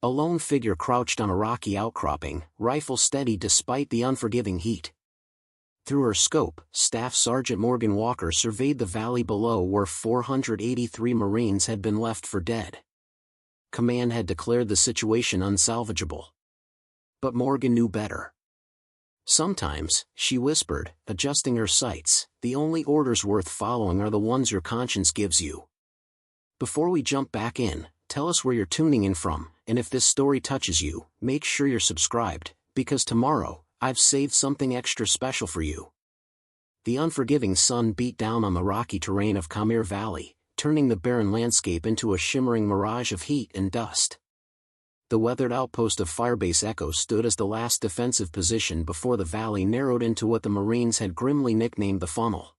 A lone figure crouched on a rocky outcropping, rifle steady despite the unforgiving heat. Through her scope, Staff Sergeant Morgan Walker surveyed the valley below where 483 Marines had been left for dead. Command had declared the situation unsalvageable. But Morgan knew better. Sometimes, she whispered, adjusting her sights, the only orders worth following are the ones your conscience gives you. Before we jump back in, tell us where you're tuning in from, and if this story touches you, make sure you're subscribed, because tomorrow, I've saved something extra special for you. The unforgiving sun beat down on the rocky terrain of Kahmir Valley, turning the barren landscape into a shimmering mirage of heat and dust. The weathered outpost of Firebase Echo stood as the last defensive position before the valley narrowed into what the Marines had grimly nicknamed the funnel.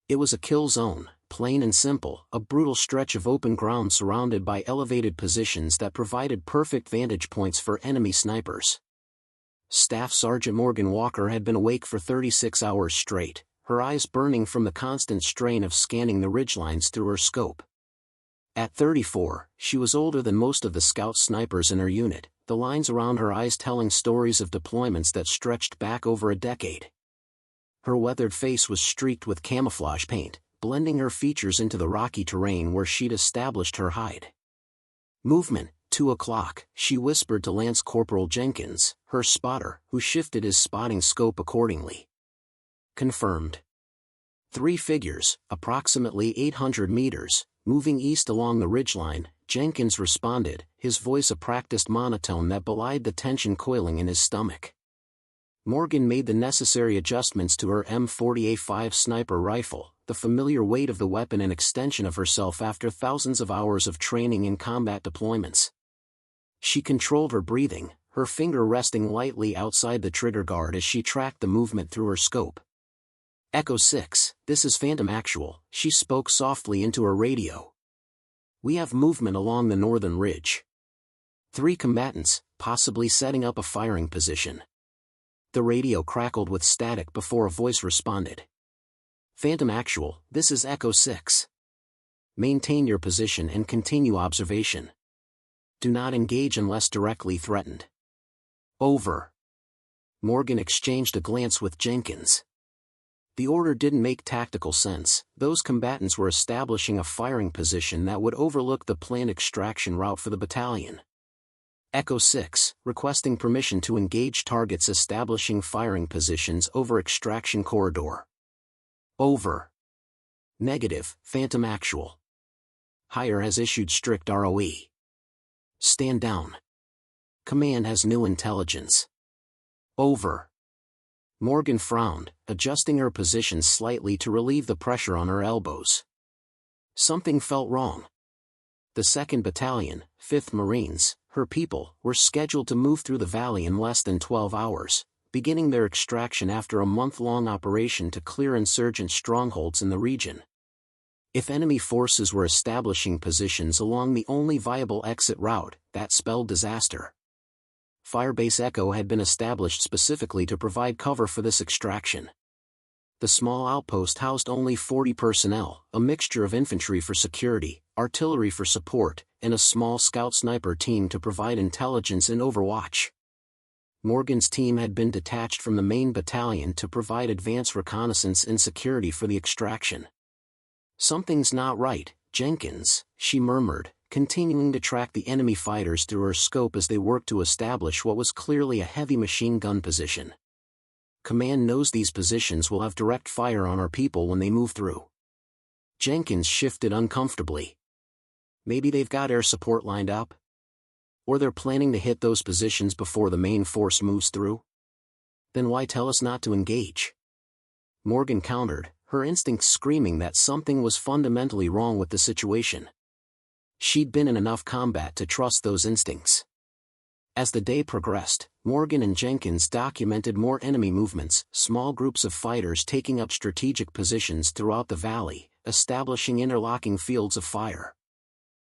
It was a kill zone, plain and simple, a brutal stretch of open ground surrounded by elevated positions that provided perfect vantage points for enemy snipers. Staff Sergeant Morgan Walker had been awake for 36 hours straight, her eyes burning from the constant strain of scanning the ridgelines through her scope. At 34, she was older than most of the scout snipers in her unit, the lines around her eyes telling stories of deployments that stretched back over a decade. Her weathered face was streaked with camouflage paint, blending her features into the rocky terrain where she'd established her hide. Movement, 2 o'clock, she whispered to Lance Corporal Jenkins, her spotter, who shifted his spotting scope accordingly. Confirmed. 3 figures, approximately 800 meters, moving east along the ridgeline, Jenkins responded, his voice a practiced monotone that belied the tension coiling in his stomach. Morgan made the necessary adjustments to her M40A5 sniper rifle, the familiar weight of the weapon an extension of herself after thousands of hours of training in combat deployments. She controlled her breathing, her finger resting lightly outside the trigger guard as she tracked the movement through her scope. Echo 6, this is Phantom Actual, she spoke softly into her radio. We have movement along the northern ridge. 3 combatants, possibly setting up a firing position. The radio crackled with static before a voice responded. Phantom Actual, this is Echo 6. Maintain your position and continue observation. Do not engage unless directly threatened. Over. Morgan exchanged a glance with Jenkins. The order didn't make tactical sense. Those combatants were establishing a firing position that would overlook the planned extraction route for the battalion. Echo 6, requesting permission to engage targets establishing firing positions over extraction corridor. Over. Negative, Phantom Actual. Higher has issued strict ROE. Stand down. Command has new intelligence. Over. Morgan frowned, adjusting her position slightly to relieve the pressure on her elbows. Something felt wrong. The 2nd Battalion, 5th Marines, her people, were scheduled to move through the valley in less than 12 hours, beginning their extraction after a month-long operation to clear insurgent strongholds in the region. If enemy forces were establishing positions along the only viable exit route, that spelled disaster. Firebase Echo had been established specifically to provide cover for this extraction. The small outpost housed only 40 personnel, a mixture of infantry for security, artillery for support, and a small scout sniper team to provide intelligence and overwatch. Morgan's team had been detached from the main battalion to provide advance reconnaissance and security for the extraction. Something's not right, Jenkins, she murmured, continuing to track the enemy fighters through her scope as they worked to establish what was clearly a heavy machine gun position. Command knows these positions will have direct fire on our people when they move through. Jenkins shifted uncomfortably. Maybe they've got air support lined up? Or they're planning to hit those positions before the main force moves through? Then why tell us not to engage? Morgan countered, her instincts screaming that something was fundamentally wrong with the situation. She'd been in enough combat to trust those instincts. As the day progressed, Morgan and Jenkins documented more enemy movements, small groups of fighters taking up strategic positions throughout the valley, establishing interlocking fields of fire.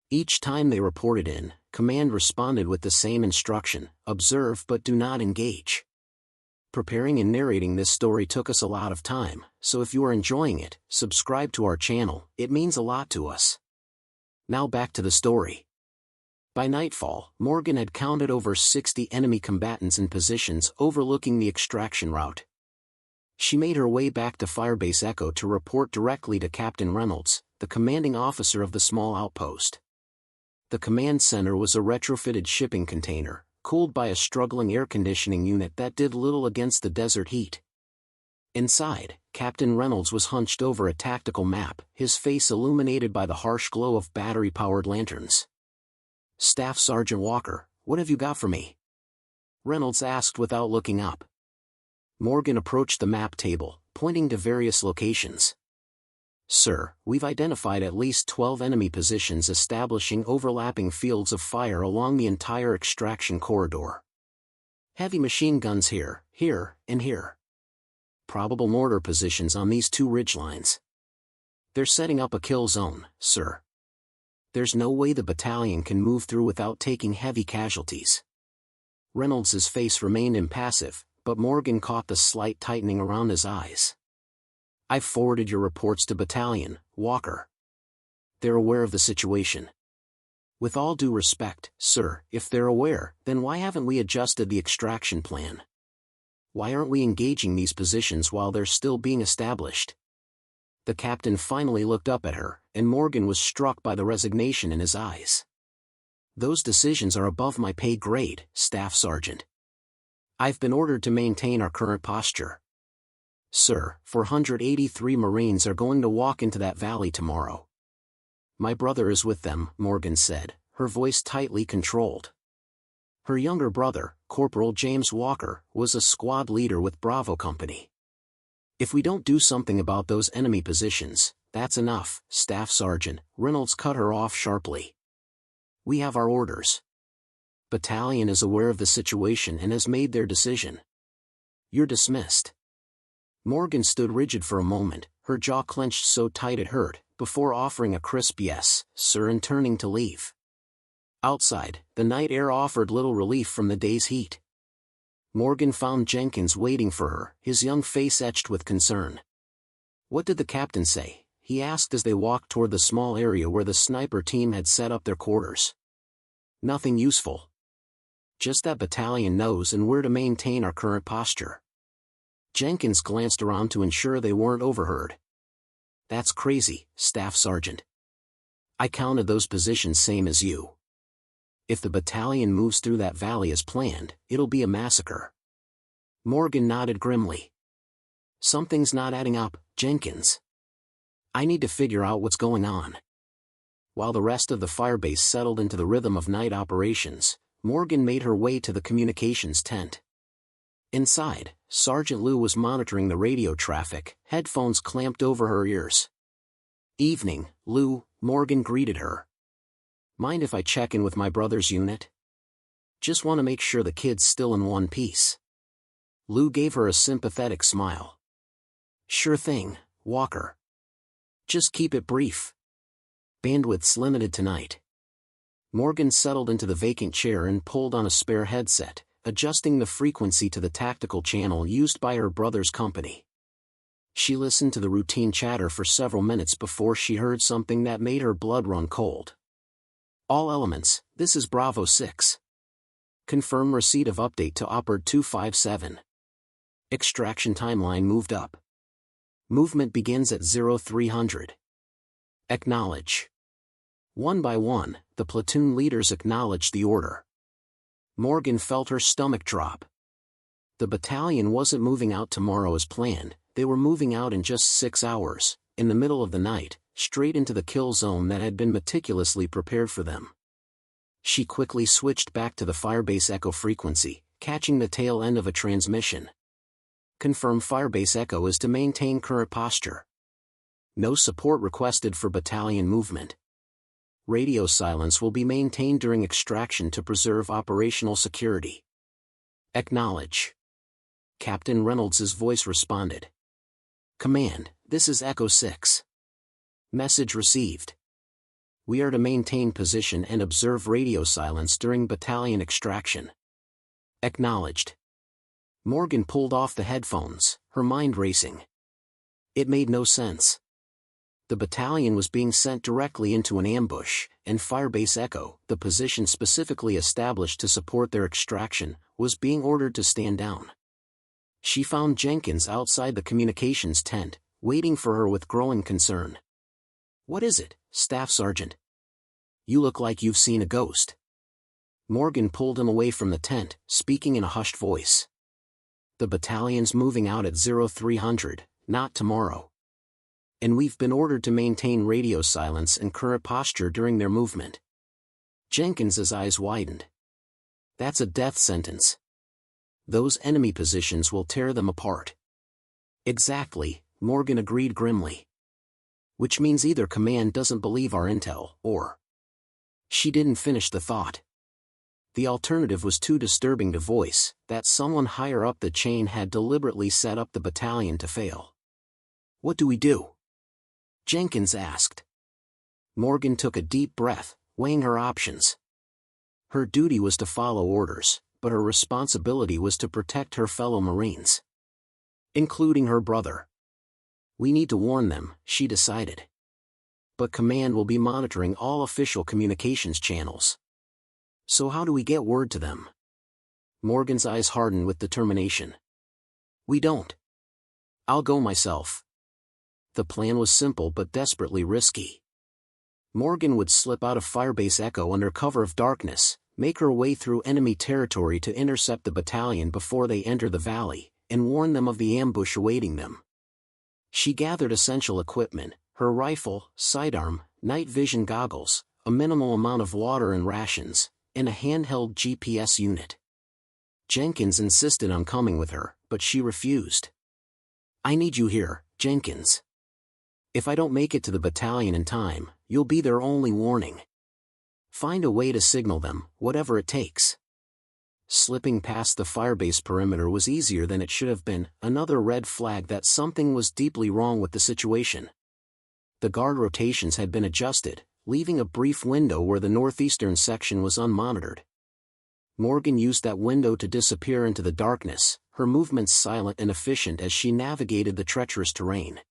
Each time they reported in, command responded with the same instruction: observe but do not engage. Preparing and narrating this story took us a lot of time, so if you are enjoying it, subscribe to our channel, it means a lot to us. Now back to the story. By nightfall, Morgan had counted over 60 enemy combatants in positions overlooking the extraction route. She made her way back to Firebase Echo to report directly to Captain Reynolds, the commanding officer of the small outpost. The command center was a retrofitted shipping container, cooled by a struggling air conditioning unit that did little against the desert heat. Inside, Captain Reynolds was hunched over a tactical map, his face illuminated by the harsh glow of battery-powered lanterns. "Staff Sergeant Walker, what have you got for me?" Reynolds asked without looking up. Morgan approached the map table, pointing to various locations. "Sir, we've identified at least 12 enemy positions establishing overlapping fields of fire along the entire extraction corridor. Heavy machine guns here, and here. Probable mortar positions on these two ridgelines. They're setting up a kill zone, sir. There's no way the battalion can move through without taking heavy casualties." Reynolds's face remained impassive, but Morgan caught the slight tightening around his eyes. "I've forwarded your reports to Battalion, Walker. They're aware of the situation." "With all due respect, sir, if they're aware, then why haven't we adjusted the extraction plan? Why aren't we engaging these positions while they're still being established?" The captain finally looked up at her, and Morgan was struck by the resignation in his eyes. "Those decisions are above my pay grade, Staff Sergeant. I've been ordered to maintain our current posture. Sir, 483 Marines are going to walk into that valley tomorrow. My brother is with them," Morgan said, her voice tightly controlled. Her younger brother, Corporal James Walker, was a squad leader with Bravo Company. "If we don't do something about those enemy positions, that's enough, Staff Sergeant," Reynolds cut her off sharply. "We have our orders. Battalion is aware of the situation and has made their decision. You're dismissed." Morgan stood rigid for a moment, her jaw clenched so tight it hurt, before offering a crisp "yes, sir," and turning to leave. Outside, the night air offered little relief from the day's heat. Morgan found Jenkins waiting for her, his young face etched with concern. "What did the captain say?" he asked as they walked toward the small area where the sniper team had set up their quarters. "Nothing useful. Just that Battalion knows and we're to maintain our current posture." Jenkins glanced around to ensure they weren't overheard. "That's crazy, Staff Sergeant. I counted those positions same as you. If the battalion moves through that valley as planned, it'll be a massacre." Morgan nodded grimly. "Something's not adding up, Jenkins. I need to figure out what's going on." While the rest of the firebase settled into the rhythm of night operations, Morgan made her way to the communications tent. Inside, Sergeant Lou was monitoring the radio traffic, headphones clamped over her ears. "Evening, Lou," Morgan greeted her. "Mind if I check in with my brother's unit? Just want to make sure the kid's still in one piece." Lou gave her a sympathetic smile. "Sure thing, Walker. Just keep it brief. Bandwidth's limited tonight." Morgan settled into the vacant chair and pulled on a spare headset, adjusting the frequency to the tactical channel used by her brother's company. She listened to the routine chatter for several minutes before she heard something that made her blood run cold. "All elements, this is Bravo 6. Confirm receipt of update to Opperd 257. Extraction timeline moved up. Movement begins at 0300. Acknowledge." One by one, the platoon leaders acknowledged the order. Morgan felt her stomach drop. The battalion wasn't moving out tomorrow as planned, they were moving out in just 6 hours, in the middle of the night, straight into the kill zone that had been meticulously prepared for them. She quickly switched back to the Firebase Echo frequency, catching the tail end of a transmission. "Confirm Firebase Echo is to maintain current posture. No support requested for battalion movement. Radio silence will be maintained during extraction to preserve operational security. Acknowledge." Captain Reynolds's voice responded. "Command, this is Echo 6. Message received. We are to maintain position and observe radio silence during battalion extraction. Acknowledged." Morgan pulled off the headphones, her mind racing. It made no sense. The battalion was being sent directly into an ambush, and Firebase Echo, the position specifically established to support their extraction, was being ordered to stand down. She found Jenkins outside the communications tent, waiting for her with growing concern. "What is it, Staff Sergeant? You look like you've seen a ghost." Morgan pulled him away from the tent, speaking in a hushed voice. "The battalion's moving out at 0300, not tomorrow. And we've been ordered to maintain radio silence and current posture during their movement." Jenkins's eyes widened. "That's a death sentence. Those enemy positions will tear them apart." "Exactly," Morgan agreed grimly. "Which means either command doesn't believe our intel, or—" She didn't finish the thought. The alternative was too disturbing to voice, that someone higher up the chain had deliberately set up the battalion to fail. "What do we do?" Jenkins asked. Morgan took a deep breath, weighing her options. Her duty was to follow orders, but her responsibility was to protect her fellow Marines, including her brother. "We need to warn them," she decided. "But command will be monitoring all official communications channels. So how do we get word to them?" Morgan's eyes hardened with determination. "We don't. I'll go myself." The plan was simple but desperately risky. Morgan would slip out of Firebase Echo under cover of darkness, make her way through enemy territory to intercept the battalion before they enter the valley, and warn them of the ambush awaiting them. She gathered essential equipment: her rifle, sidearm, night vision goggles, a minimal amount of water and rations, and a handheld GPS unit. Jenkins insisted on coming with her, but she refused. "I need you here, Jenkins. If I don't make it to the battalion in time, you'll be their only warning. Find a way to signal them, whatever it takes." Slipping past the firebase perimeter was easier than it should have been, another red flag that something was deeply wrong with the situation. The guard rotations had been adjusted, leaving a brief window where the northeastern section was unmonitored. Morgan used that window to disappear into the darkness, her movements silent and efficient as she navigated the treacherous terrain.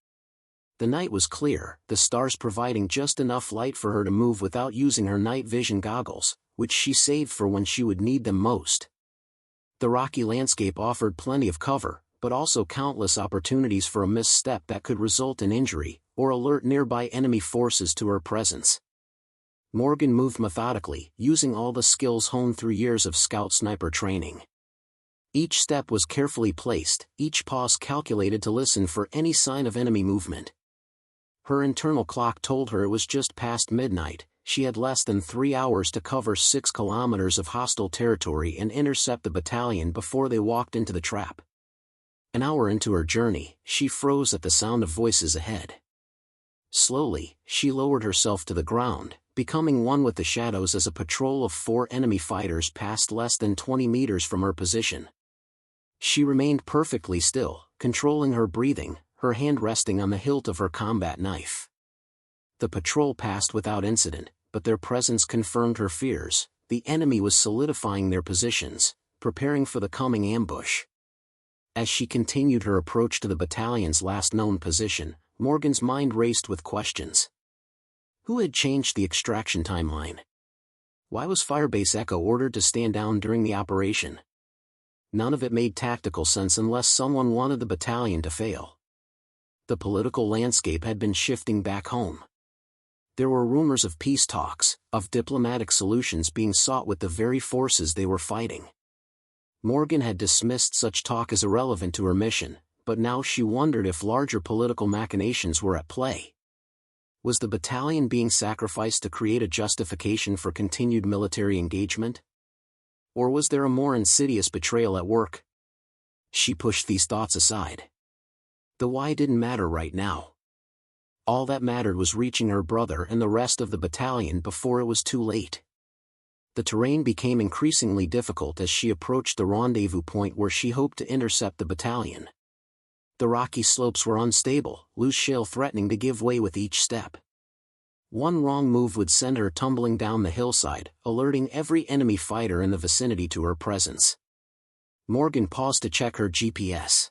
The night was clear, the stars providing just enough light for her to move without using her night vision goggles, which she saved for when she would need them most. The rocky landscape offered plenty of cover, but also countless opportunities for a misstep that could result in injury, or alert nearby enemy forces to her presence. Morgan moved methodically, using all the skills honed through years of scout sniper training. Each step was carefully placed, each pause calculated to listen for any sign of enemy movement. Her internal clock told her it was just past midnight. She had less than 3 hours to cover 6 kilometers of hostile territory and intercept the battalion before they walked into the trap. An hour into her journey, she froze at the sound of voices ahead. Slowly, she lowered herself to the ground, becoming one with the shadows as a patrol of 4 enemy fighters passed less than 20 meters from her position. She remained perfectly still, controlling her breathing, her hand resting on the hilt of her combat knife. The patrol passed without incident, but their presence confirmed her fears. The enemy was solidifying their positions, preparing for the coming ambush. As she continued her approach to the battalion's last known position, Morgan's mind raced with questions. Who had changed the extraction timeline? Why was Firebase Echo ordered to stand down during the operation? None of it made tactical sense unless someone wanted the battalion to fail. The political landscape had been shifting back home. There were rumors of peace talks, of diplomatic solutions being sought with the very forces they were fighting. Morgan had dismissed such talk as irrelevant to her mission, but now she wondered if larger political machinations were at play. Was the battalion being sacrificed to create a justification for continued military engagement? Or was there a more insidious betrayal at work? She pushed these thoughts aside. The why didn't matter right now. All that mattered was reaching her brother and the rest of the battalion before it was too late. The terrain became increasingly difficult as she approached the rendezvous point where she hoped to intercept the battalion. The rocky slopes were unstable, loose shale threatening to give way with each step. One wrong move would send her tumbling down the hillside, alerting every enemy fighter in the vicinity to her presence. Morgan paused to check her GPS.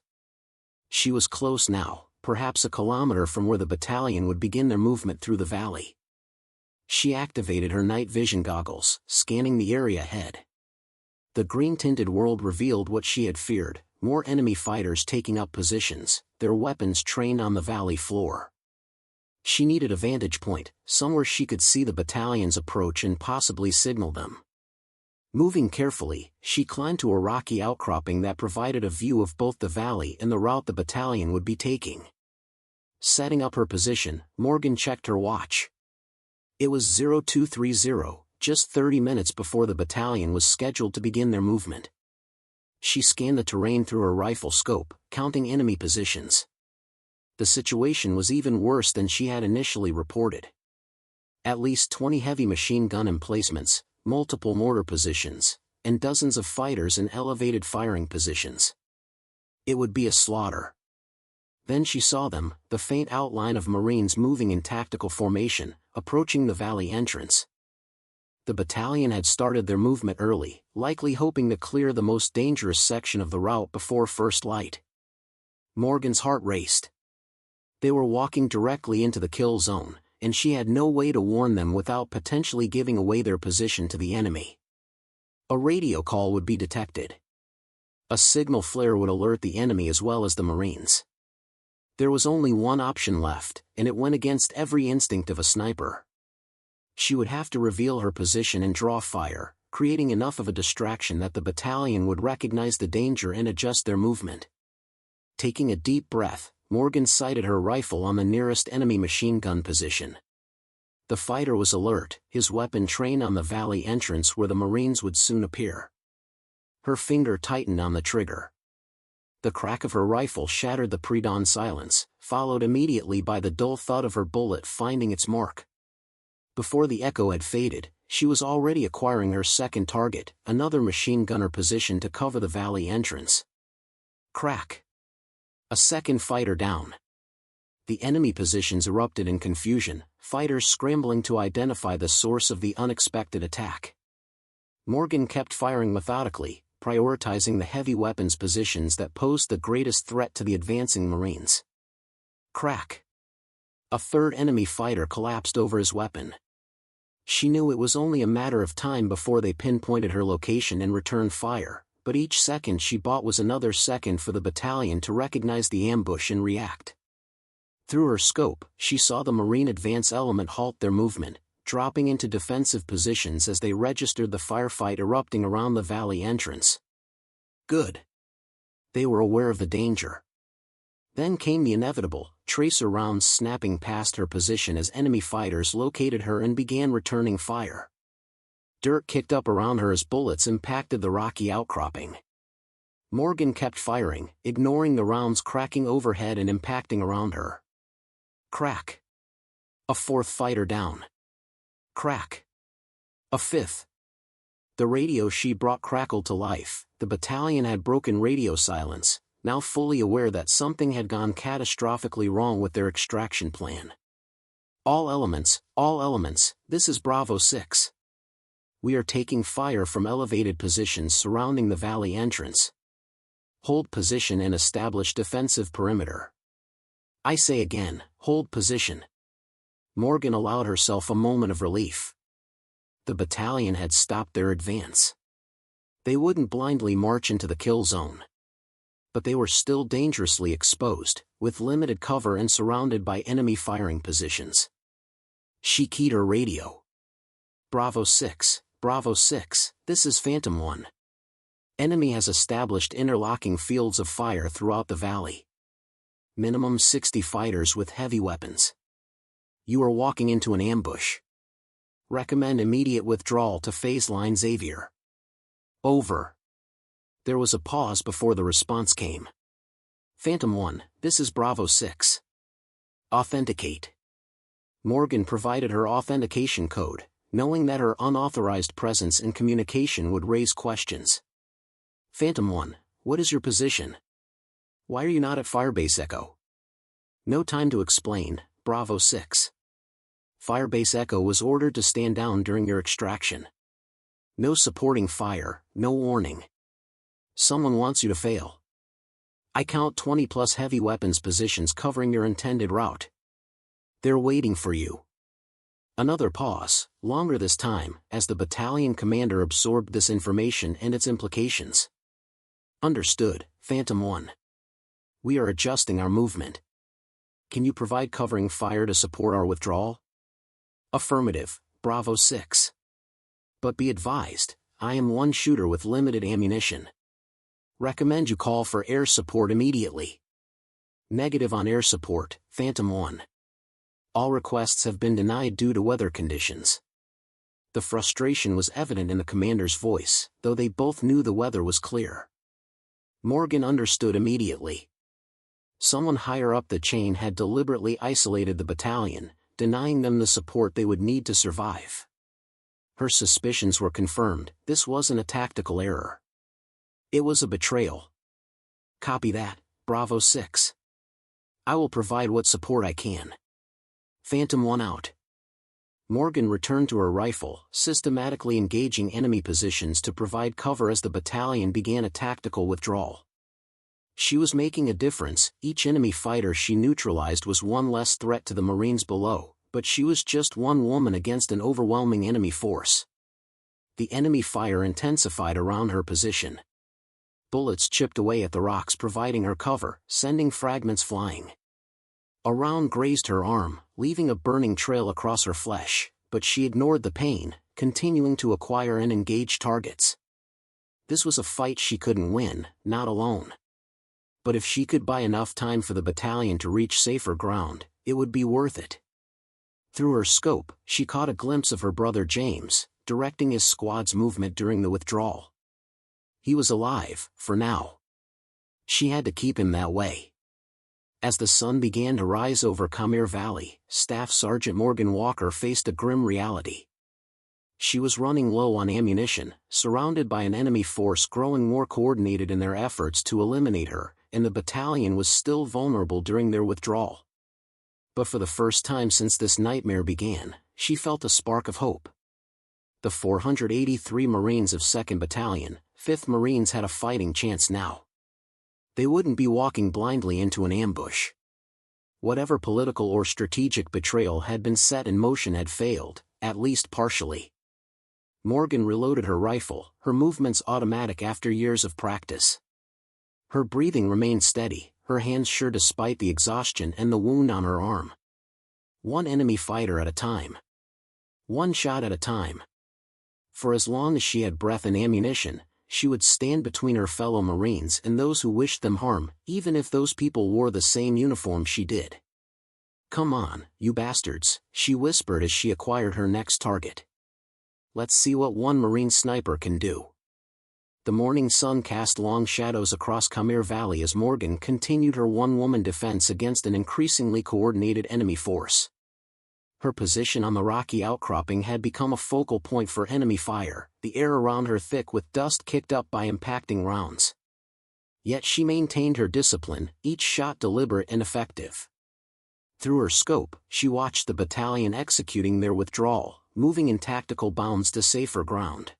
She was close now, perhaps a kilometer from where the battalion would begin their movement through the valley. She activated her night vision goggles, scanning the area ahead. The green-tinted world revealed what she had feared: more enemy fighters taking up positions, their weapons trained on the valley floor. She needed a vantage point, somewhere she could see the battalion's approach and possibly signal them. Moving carefully, she climbed to a rocky outcropping that provided a view of both the valley and the route the battalion would be taking. Setting up her position, Morgan checked her watch. It was 0230, just 30 minutes before the battalion was scheduled to begin their movement. She scanned the terrain through her rifle scope, counting enemy positions. The situation was even worse than she had initially reported. At least 20 heavy machine gun emplacements, multiple mortar positions, and dozens of fighters in elevated firing positions. It would be a slaughter. Then she saw them, the faint outline of Marines moving in tactical formation, approaching the valley entrance. The battalion had started their movement early, likely hoping to clear the most dangerous section of the route before first light. Morgan's heart raced. They were walking directly into the kill zone, and she had no way to warn them without potentially giving away their position to the enemy. A radio call would be detected. A signal flare would alert the enemy as well as the Marines. There was only one option left, and it went against every instinct of a sniper. She would have to reveal her position and draw fire, creating enough of a distraction that the battalion would recognize the danger and adjust their movement. Taking a deep breath, Morgan sighted her rifle on the nearest enemy machine gun position. The fighter was alert, his weapon trained on the valley entrance where the Marines would soon appear. Her finger tightened on the trigger. The crack of her rifle shattered the pre-dawn silence, followed immediately by the dull thud of her bullet finding its mark. Before the echo had faded, she was already acquiring her second target, another machine gunner position to cover the valley entrance. Crack. A second fighter down. The enemy positions erupted in confusion, fighters scrambling to identify the source of the unexpected attack. Morgan kept firing methodically, prioritizing the heavy weapons positions that posed the greatest threat to the advancing Marines. Crack. A third enemy fighter collapsed over his weapon. She knew it was only a matter of time before they pinpointed her location and returned fire, but each second she bought was another second for the battalion to recognize the ambush and react. Through her scope, she saw the Marine advance element halt their movement, dropping into defensive positions as they registered the firefight erupting around the valley entrance. Good. They were aware of the danger. Then came the inevitable, tracer rounds snapping past her position as enemy fighters located her and began returning fire. Dirt kicked up around her as bullets impacted the rocky outcropping. Morgan kept firing, ignoring the rounds cracking overhead and impacting around her. Crack. A fourth fighter down. Crack. A fifth. The radio she brought crackled to life. The battalion had broken radio silence, now fully aware that something had gone catastrophically wrong with their extraction plan. All elements, this is Bravo 6. We are taking fire from elevated positions surrounding the valley entrance. Hold position and establish defensive perimeter. I say again, hold position. Morgan allowed herself a moment of relief. The battalion had stopped their advance. They wouldn't blindly march into the kill zone. But they were still dangerously exposed, with limited cover and surrounded by enemy firing positions. She keyed her radio. Bravo 6, this is Phantom 1. Enemy has established interlocking fields of fire throughout the valley. Minimum 60 fighters with heavy weapons. You are walking into an ambush. Recommend immediate withdrawal to phase line Xavier. Over. There was a pause before the response came. Phantom 1, this is Bravo 6. Authenticate. Morgan provided her authentication code, knowing that her unauthorized presence and communication would raise questions. Phantom 1, what is your position? Why are you not at Firebase Echo? No time to explain, Bravo 6. Firebase Echo was ordered to stand down during your extraction. No supporting fire, no warning. Someone wants you to fail. I count 20 plus heavy weapons positions covering your intended route. They're waiting for you. Another pause, longer this time, as the battalion commander absorbed this information and its implications. Understood, Phantom 1. We are adjusting our movement. Can you provide covering fire to support our withdrawal? Affirmative, Bravo 6. But be advised, I am one shooter with limited ammunition. Recommend you call for air support immediately. Negative on air support, Phantom 1. All requests have been denied due to weather conditions. The frustration was evident in the commander's voice, though they both knew the weather was clear. Morgan understood immediately. Someone higher up the chain had deliberately isolated the battalion, denying them the support they would need to survive. Her suspicions were confirmed. This wasn't a tactical error. It was a betrayal. Copy that, Bravo 6. I will provide what support I can. Phantom 1 out. Morgan returned to her rifle, systematically engaging enemy positions to provide cover as the battalion began a tactical withdrawal. She was making a difference. Each enemy fighter she neutralized was one less threat to the Marines below, but she was just one woman against an overwhelming enemy force. The enemy fire intensified around her position. Bullets chipped away at the rocks providing her cover, sending fragments flying. A round grazed her arm, leaving a burning trail across her flesh, but she ignored the pain, continuing to acquire and engage targets. This was a fight she couldn't win, not alone. But if she could buy enough time for the battalion to reach safer ground, it would be worth it. Through her scope, she caught a glimpse of her brother James, directing his squad's movement during the withdrawal. He was alive, for now. She had to keep him that way. As the sun began to rise over Kahmir Valley, Staff Sergeant Morgan Walker faced a grim reality. She was running low on ammunition, surrounded by an enemy force growing more coordinated in their efforts to eliminate her, and the battalion was still vulnerable during their withdrawal. But for the first time since this nightmare began, she felt a spark of hope. The 483 Marines of 2nd Battalion, 5th Marines had a fighting chance now. They wouldn't be walking blindly into an ambush. Whatever political or strategic betrayal had been set in motion had failed, at least partially. Morgan reloaded her rifle, her movements automatic after years of practice. Her breathing remained steady, her hands sure despite the exhaustion and the wound on her arm. One enemy fighter at a time. One shot at a time. For as long as she had breath and ammunition, she would stand between her fellow Marines and those who wished them harm, even if those people wore the same uniform she did. "Come on, you bastards," she whispered as she acquired her next target. "Let's see what one Marine sniper can do." The morning sun cast long shadows across Kahmir Valley as Morgan continued her one-woman defense against an increasingly coordinated enemy force. Her position on the rocky outcropping had become a focal point for enemy fire, the air around her thick with dust kicked up by impacting rounds. Yet she maintained her discipline, each shot deliberate and effective. Through her scope, she watched the battalion executing their withdrawal, moving in tactical bounds to safer ground.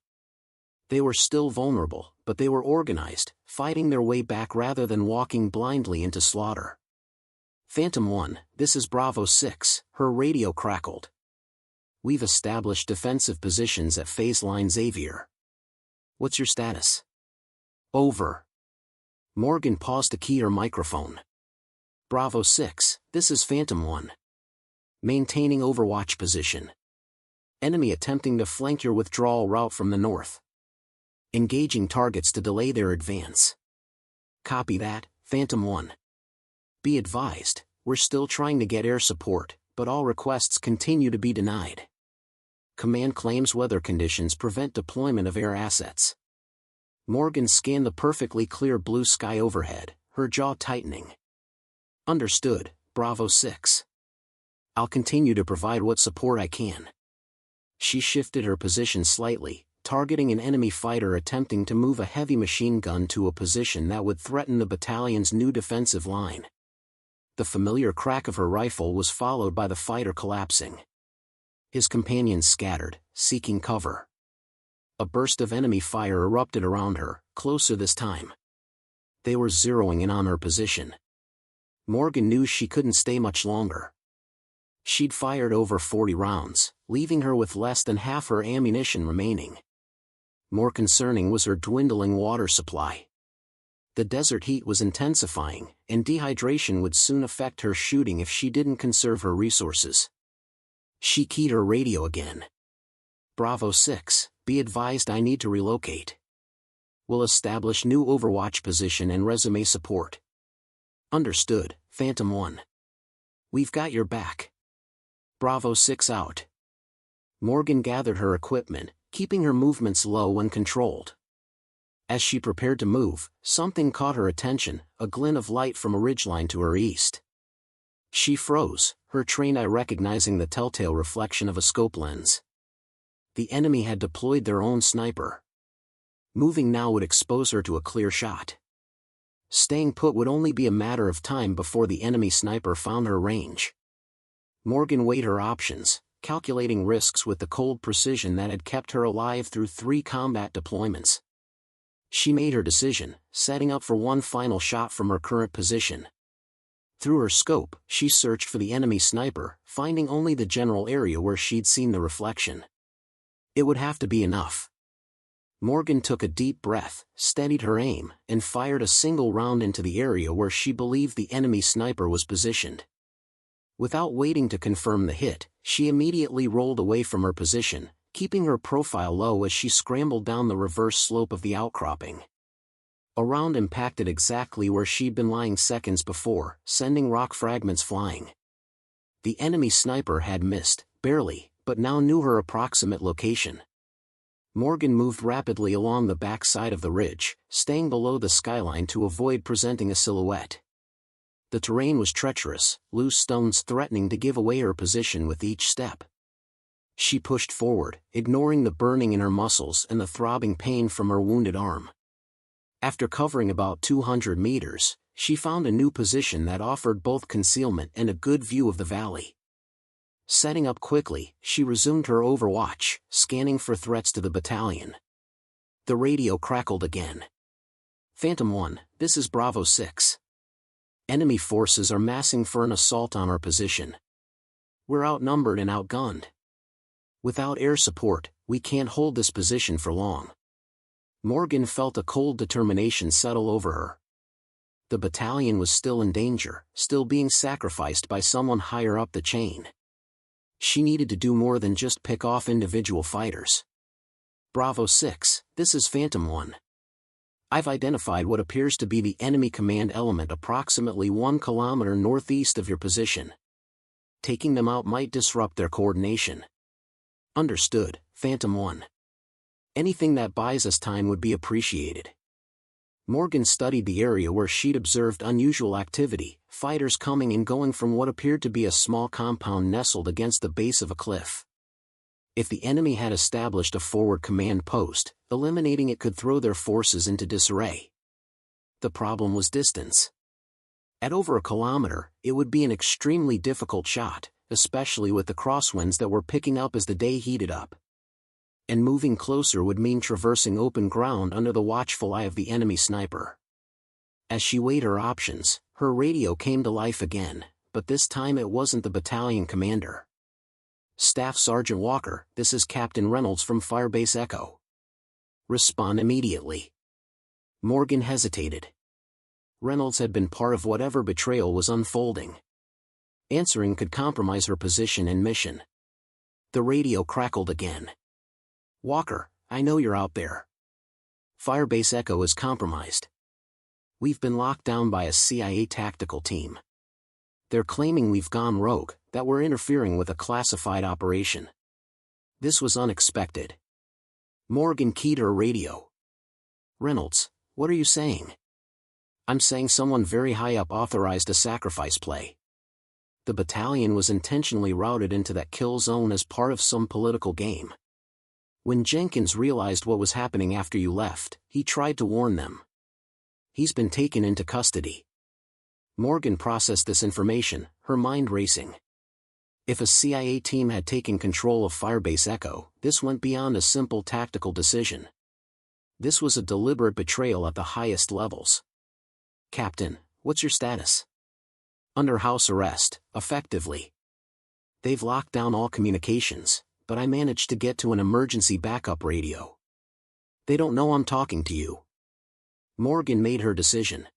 They were still vulnerable, but they were organized, fighting their way back rather than walking blindly into slaughter. "Phantom 1, this is Bravo 6, her radio crackled. "We've established defensive positions at phase line Xavier. What's your status?" "Over." Morgan paused to key her microphone. "Bravo 6, this is Phantom 1. Maintaining overwatch position. Enemy attempting to flank your withdrawal route from the north. Engaging targets to delay their advance." "Copy that, Phantom 1. Be advised, we're still trying to get air support, but all requests continue to be denied. Command claims weather conditions prevent deployment of air assets." Morgan scanned the perfectly clear blue sky overhead, her jaw tightening. "Understood, Bravo 6. I'll continue to provide what support I can." She shifted her position slightly, targeting an enemy fighter attempting to move a heavy machine gun to a position that would threaten the battalion's new defensive line. The familiar crack of her rifle was followed by the fighter collapsing. His companions scattered, seeking cover. A burst of enemy fire erupted around her, closer this time. They were zeroing in on her position. Morgan knew she couldn't stay much longer. She'd fired over 40 rounds, leaving her with less than half her ammunition remaining. More concerning was her dwindling water supply. The desert heat was intensifying, and dehydration would soon affect her shooting if she didn't conserve her resources. She keyed her radio again. Bravo 6, be advised I need to relocate. Will establish new overwatch position and resume support. Understood, Phantom 1. We've got your back. Bravo 6 out. Morgan gathered her equipment, keeping her movements low when controlled. As she prepared to move, something caught her attention, a glint of light from a ridgeline to her east. She froze, her trained eye recognizing the telltale reflection of a scope lens. The enemy had deployed their own sniper. Moving now would expose her to a clear shot. Staying put would only be a matter of time before the enemy sniper found her range. Morgan weighed her options, calculating risks with the cold precision that had kept her alive through 3 combat deployments. She made her decision, setting up for one final shot from her current position. Through her scope, she searched for the enemy sniper, finding only the general area where she'd seen the reflection. It would have to be enough. Morgan took a deep breath, steadied her aim, and fired a single round into the area where she believed the enemy sniper was positioned. Without waiting to confirm the hit, she immediately rolled away from her position, keeping her profile low as she scrambled down the reverse slope of the outcropping. A round impacted exactly where she'd been lying seconds before, sending rock fragments flying. The enemy sniper had missed, barely, but now knew her approximate location. Morgan moved rapidly along the back side of the ridge, staying below the skyline to avoid presenting a silhouette. The terrain was treacherous, loose stones threatening to give away her position with each step. She pushed forward, ignoring the burning in her muscles and the throbbing pain from her wounded arm. After covering about 200 meters, she found a new position that offered both concealment and a good view of the valley. Setting up quickly, she resumed her overwatch, scanning for threats to the battalion. The radio crackled again. Phantom 1, this is Bravo 6. Enemy forces are massing for an assault on our position. We're outnumbered and outgunned. Without air support, we can't hold this position for long. Morgan felt a cold determination settle over her. The battalion was still in danger, still being sacrificed by someone higher up the chain. She needed to do more than just pick off individual fighters. Bravo 6, this is Phantom 1. I've identified what appears to be the enemy command element approximately 1 kilometer northeast of your position. Taking them out might disrupt their coordination. Understood, Phantom 1. Anything that buys us time would be appreciated. Morgan studied the area where she'd observed unusual activity, fighters coming and going from what appeared to be a small compound nestled against the base of a cliff. If the enemy had established a forward command post, eliminating it could throw their forces into disarray. The problem was distance. At over 1 kilometer, it would be an extremely difficult shot, especially with the crosswinds that were picking up as the day heated up. And moving closer would mean traversing open ground under the watchful eye of the enemy sniper. As she weighed her options, her radio came to life again, but this time it wasn't the battalion commander. Staff Sergeant Walker, this is Captain Reynolds from Firebase Echo. Respond immediately. Morgan hesitated. Reynolds had been part of whatever betrayal was unfolding. Answering could compromise her position and mission. The radio crackled again. Walker, I know you're out there. Firebase Echo is compromised. We've been locked down by a CIA tactical team. They're claiming we've gone rogue, that we're interfering with a classified operation. This was unexpected. Morgan keyed her radio. Reynolds, what are you saying? I'm saying someone very high up authorized a sacrifice play. The battalion was intentionally routed into that kill zone as part of some political game. When Jenkins realized what was happening after you left, he tried to warn them. He's been taken into custody. Morgan processed this information, her mind racing. If a CIA team had taken control of Firebase Echo, this went beyond a simple tactical decision. This was a deliberate betrayal at the highest levels. "Captain, what's your status?" "Under house arrest, effectively. They've locked down all communications, but I managed to get to an emergency backup radio. They don't know I'm talking to you." Morgan made her decision.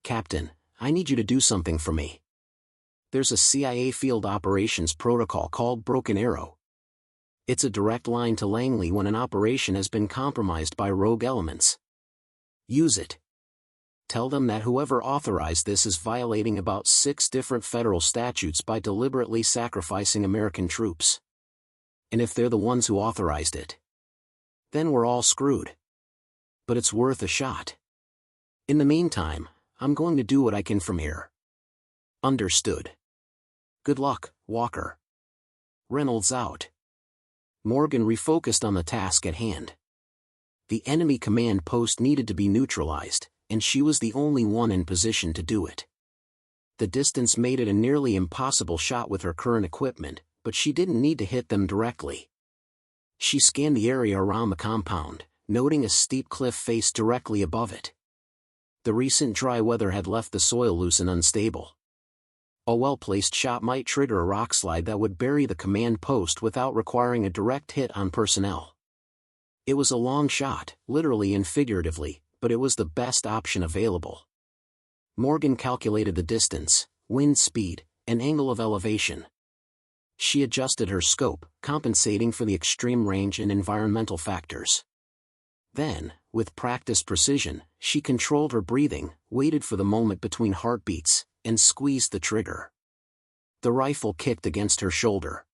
"Captain, I need you to do something for me. There's a CIA field operations protocol called Broken Arrow. It's a direct line to Langley when an operation has been compromised by rogue elements. Use it. Tell them that whoever authorized this is violating about 6 different federal statutes by deliberately sacrificing American troops. And if they're the ones who authorized it, then we're all screwed. But it's worth a shot. In the meantime, I'm going to do what I can from here." "Understood. Good luck, Walker." Reynolds out. Morgan refocused on the task at hand. The enemy command post needed to be neutralized, and she was the only one in position to do it. The distance made it a nearly impossible shot with her current equipment, but she didn't need to hit them directly. She scanned the area around the compound, noting a steep cliff face directly above it. The recent dry weather had left the soil loose and unstable. A well-placed shot might trigger a rock slide that would bury the command post without requiring a direct hit on personnel. It was a long shot, literally and figuratively, but it was the best option available. Morgan calculated the distance, wind speed, and angle of elevation. She adjusted her scope, compensating for the extreme range and environmental factors. Then, with practiced precision, she controlled her breathing, waited for the moment between heartbeats, and squeezed the trigger. The rifle kicked against her shoulder.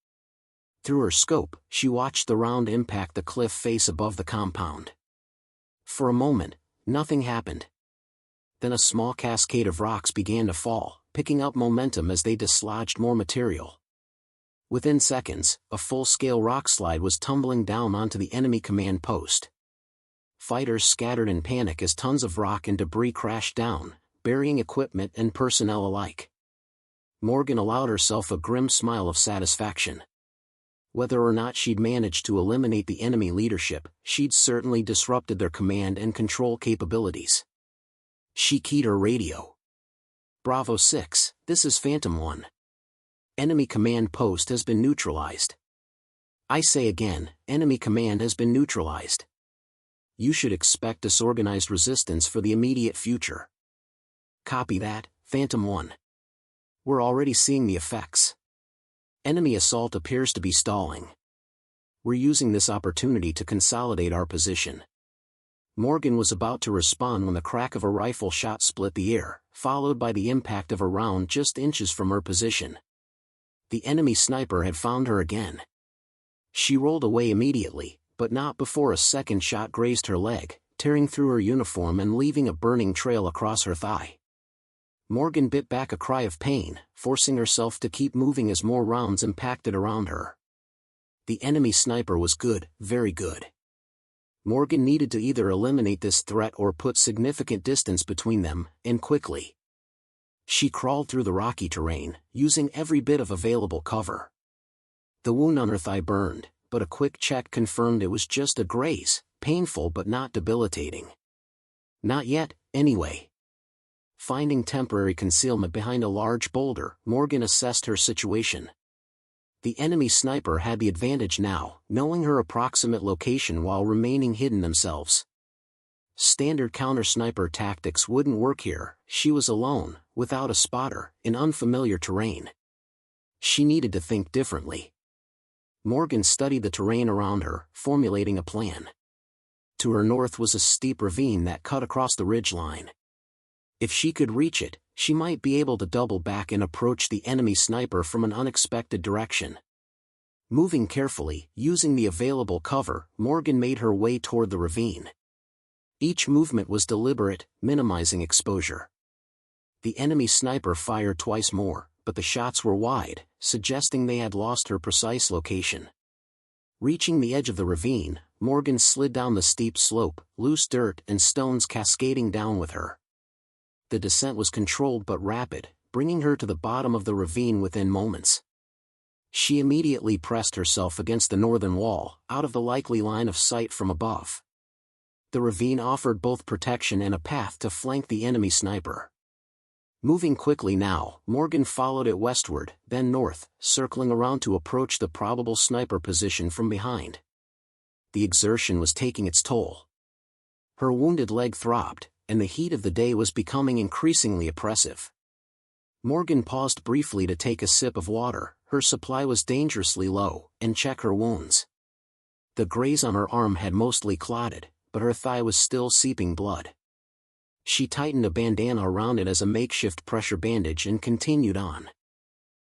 Through her scope, she watched the round impact the cliff face above the compound. For a moment, nothing happened. Then a small cascade of rocks began to fall, picking up momentum as they dislodged more material. Within seconds, a full-scale rock slide was tumbling down onto the enemy command post. Fighters scattered in panic as tons of rock and debris crashed down, burying equipment and personnel alike. Morgan allowed herself a grim smile of satisfaction. Whether or not she'd managed to eliminate the enemy leadership, she'd certainly disrupted their command and control capabilities. She keyed her radio. "Bravo 6, this is Phantom 1. Enemy command post has been neutralized. I say again, enemy command has been neutralized. You should expect disorganized resistance for the immediate future." "Copy that, Phantom 1. We're already seeing the effects. Enemy assault appears to be stalling. We're using this opportunity to consolidate our position." Morgan was about to respond when the crack of a rifle shot split the air, followed by the impact of a round just inches from her position. The enemy sniper had found her again. She rolled away immediately, but not before a second shot grazed her leg, tearing through her uniform and leaving a burning trail across her thigh. Morgan bit back a cry of pain, forcing herself to keep moving as more rounds impacted around her. The enemy sniper was good, very good. Morgan needed to either eliminate this threat or put significant distance between them, and quickly. She crawled through the rocky terrain, using every bit of available cover. The wound on her thigh burned, but a quick check confirmed it was just a graze, painful but not debilitating. Not yet, anyway. Finding temporary concealment behind a large boulder, Morgan assessed her situation. The enemy sniper had the advantage now, knowing her approximate location while remaining hidden themselves. Standard counter-sniper tactics wouldn't work here. She was alone, without a spotter, in unfamiliar terrain. She needed to think differently. Morgan studied the terrain around her, formulating a plan. To her north was a steep ravine that cut across the ridgeline. If she could reach it, she might be able to double back and approach the enemy sniper from an unexpected direction. Moving carefully, using the available cover, Morgan made her way toward the ravine. Each movement was deliberate, minimizing exposure. The enemy sniper fired twice more, but the shots were wide, suggesting they had lost her precise location. Reaching the edge of the ravine, Morgan slid down the steep slope, loose dirt and stones cascading down with her. The descent was controlled but rapid, bringing her to the bottom of the ravine within moments. She immediately pressed herself against the northern wall, out of the likely line of sight from above. The ravine offered both protection and a path to flank the enemy sniper. Moving quickly now, Morgan followed it westward, then north, circling around to approach the probable sniper position from behind. The exertion was taking its toll. Her wounded leg throbbed, and the heat of the day was becoming increasingly oppressive. Morgan paused briefly to take a sip of water. Her supply was dangerously low, and check her wounds. The graze on her arm had mostly clotted, but her thigh was still seeping blood. She tightened a bandana around it as a makeshift pressure bandage and continued on.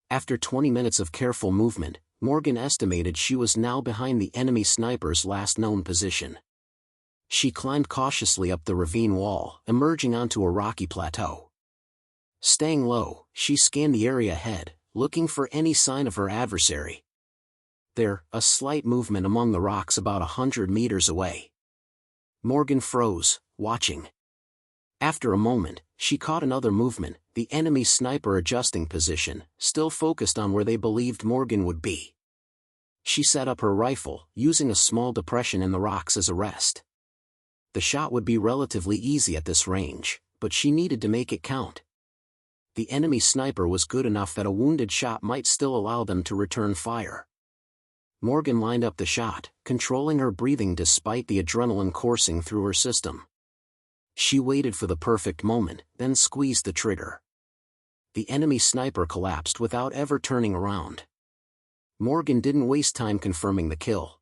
After 20 minutes of careful movement, Morgan estimated she was now behind the enemy sniper's last known position. She climbed cautiously up the ravine wall, emerging onto a rocky plateau. Staying low, she scanned the area ahead, looking for any sign of her adversary. There, a slight movement among the rocks about 100 meters away. Morgan froze, watching. After a moment, she caught another movement, the enemy sniper adjusting position, still focused on where they believed Morgan would be. She set up her rifle, using a small depression in the rocks as a rest. The shot would be relatively easy at this range, but she needed to make it count. The enemy sniper was good enough that a wounded shot might still allow them to return fire. Morgan lined up the shot, controlling her breathing despite the adrenaline coursing through her system. She waited for the perfect moment, then squeezed the trigger. The enemy sniper collapsed without ever turning around. Morgan didn't waste time confirming the kill.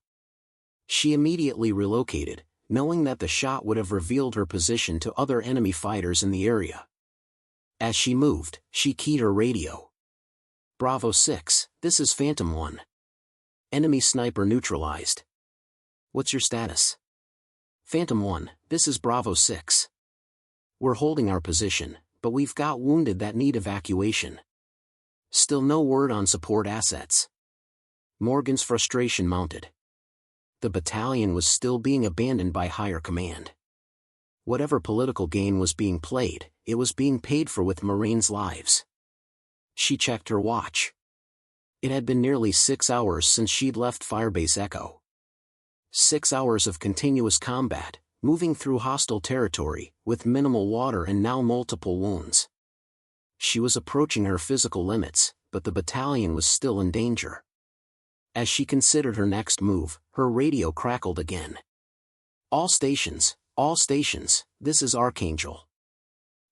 She immediately relocated, knowing that the shot would have revealed her position to other enemy fighters in the area. As she moved, she keyed her radio. Bravo 6, this is Phantom 1. Enemy sniper neutralized. What's your status? Phantom 1, this is Bravo 6. We're holding our position, but we've got wounded that need evacuation. Still no word on support assets. Morgan's frustration mounted. The battalion was still being abandoned by higher command. Whatever political game was being played, it was being paid for with Marines' lives. She checked her watch. It had been nearly 6 hours since she'd left Firebase Echo. 6 hours of continuous combat, moving through hostile territory, with minimal water and now multiple wounds. She was approaching her physical limits, but the battalion was still in danger. As she considered her next move, her radio crackled again. All stations, this is Archangel.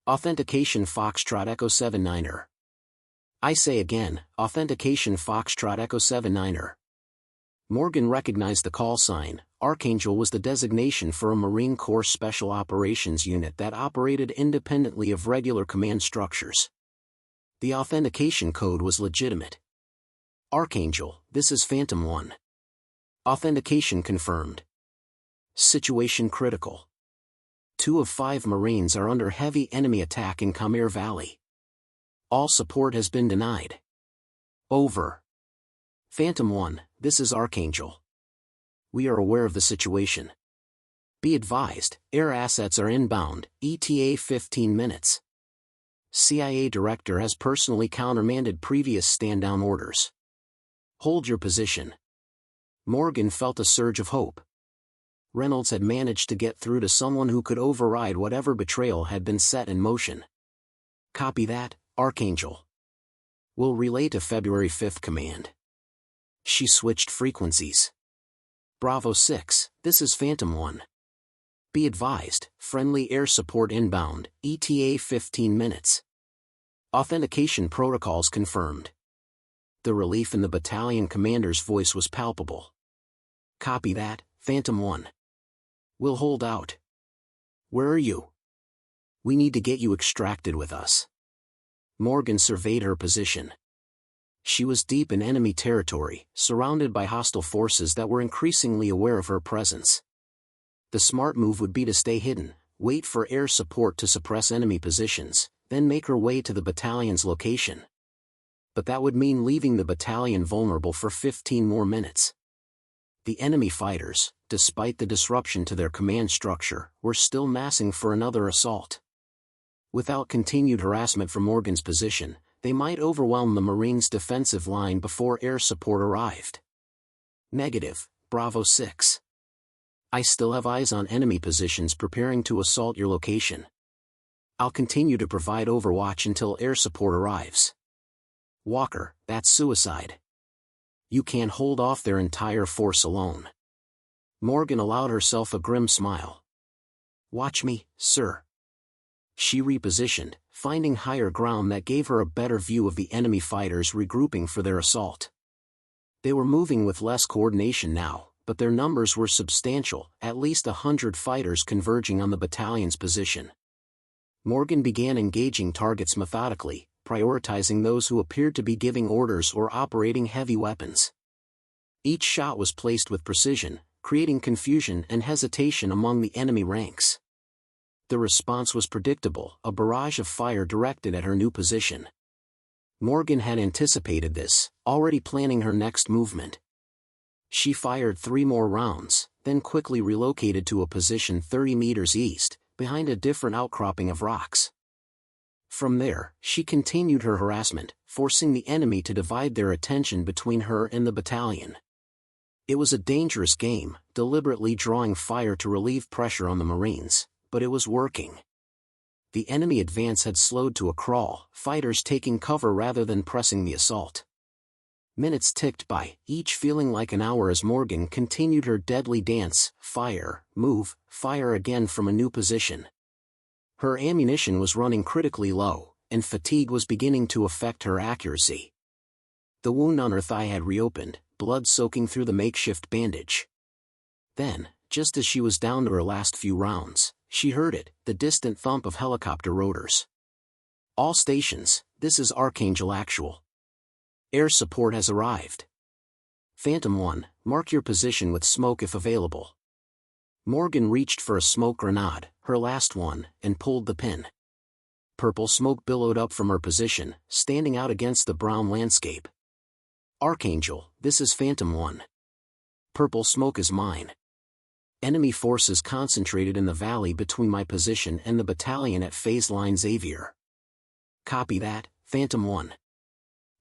Authentication Foxtrot Echo 79er. I say again, Authentication Foxtrot Echo 79er. Morgan recognized the call sign. Archangel was the designation for a Marine Corps Special Operations unit that operated independently of regular command structures. The authentication code was legitimate. Archangel, this is Phantom 1. Authentication confirmed. Situation critical. 2 of 5 Marines are under heavy enemy attack in Kahmir Valley. All support has been denied. Over. Phantom 1, this is Archangel. We are aware of the situation. Be advised, air assets are inbound, ETA 15 minutes. CIA director has personally countermanded previous stand-down orders. Hold your position. Morgan felt a surge of hope. Reynolds had managed to get through to someone who could override whatever betrayal had been set in motion. Copy that, Archangel. Will relay to February 5th Command. She switched frequencies. Bravo 6, this is Phantom 1. Be advised, friendly air support inbound, ETA 15 minutes. Authentication protocols confirmed. The relief in the battalion commander's voice was palpable. Copy that, Phantom 1. We'll hold out. Where are you? We need to get you extracted with us. Morgan surveyed her position. She was deep in enemy territory, surrounded by hostile forces that were increasingly aware of her presence. The smart move would be to stay hidden, wait for air support to suppress enemy positions, then make her way to the battalion's location. But that would mean leaving the battalion vulnerable for 15 more minutes. The enemy fighters, despite the disruption to their command structure, were still massing for another assault. Without continued harassment from Morgan's position, they might overwhelm the Marines' defensive line before air support arrived. Negative, Bravo 6. I still have eyes on enemy positions preparing to assault your location. I'll continue to provide overwatch until air support arrives. Walker, that's suicide. You can't hold off their entire force alone. Morgan allowed herself a grim smile. Watch me, sir. She repositioned, finding higher ground that gave her a better view of the enemy fighters regrouping for their assault. They were moving with less coordination now, but their numbers were substantial, at least 100 fighters converging on the battalion's position. Morgan began engaging targets methodically, prioritizing those who appeared to be giving orders or operating heavy weapons. Each shot was placed with precision, creating confusion and hesitation among the enemy ranks. The response was predictable, a barrage of fire directed at her new position. Morgan had anticipated this, already planning her next movement. She fired 3 more rounds, then quickly relocated to a position 30 meters east, behind a different outcropping of rocks. From there, she continued her harassment, forcing the enemy to divide their attention between her and the battalion. It was a dangerous game, deliberately drawing fire to relieve pressure on the Marines, but it was working. The enemy advance had slowed to a crawl, fighters taking cover rather than pressing the assault. Minutes ticked by, each feeling like an hour as Morgan continued her deadly dance, fire, move, fire again from a new position. Her ammunition was running critically low, and fatigue was beginning to affect her accuracy. The wound on her thigh had reopened, blood soaking through the makeshift bandage. Then, just as she was down to her last few rounds, she heard it, the distant thump of helicopter rotors. All stations, this is Archangel Actual. Air support has arrived. Phantom 1, mark your position with smoke if available. Morgan reached for a smoke grenade, her last one, and pulled the pin. Purple smoke billowed up from her position, standing out against the brown landscape. Archangel, this is Phantom 1. Purple smoke is mine. Enemy forces concentrated in the valley between my position and the battalion at phase line Xavier. Copy that, Phantom 1.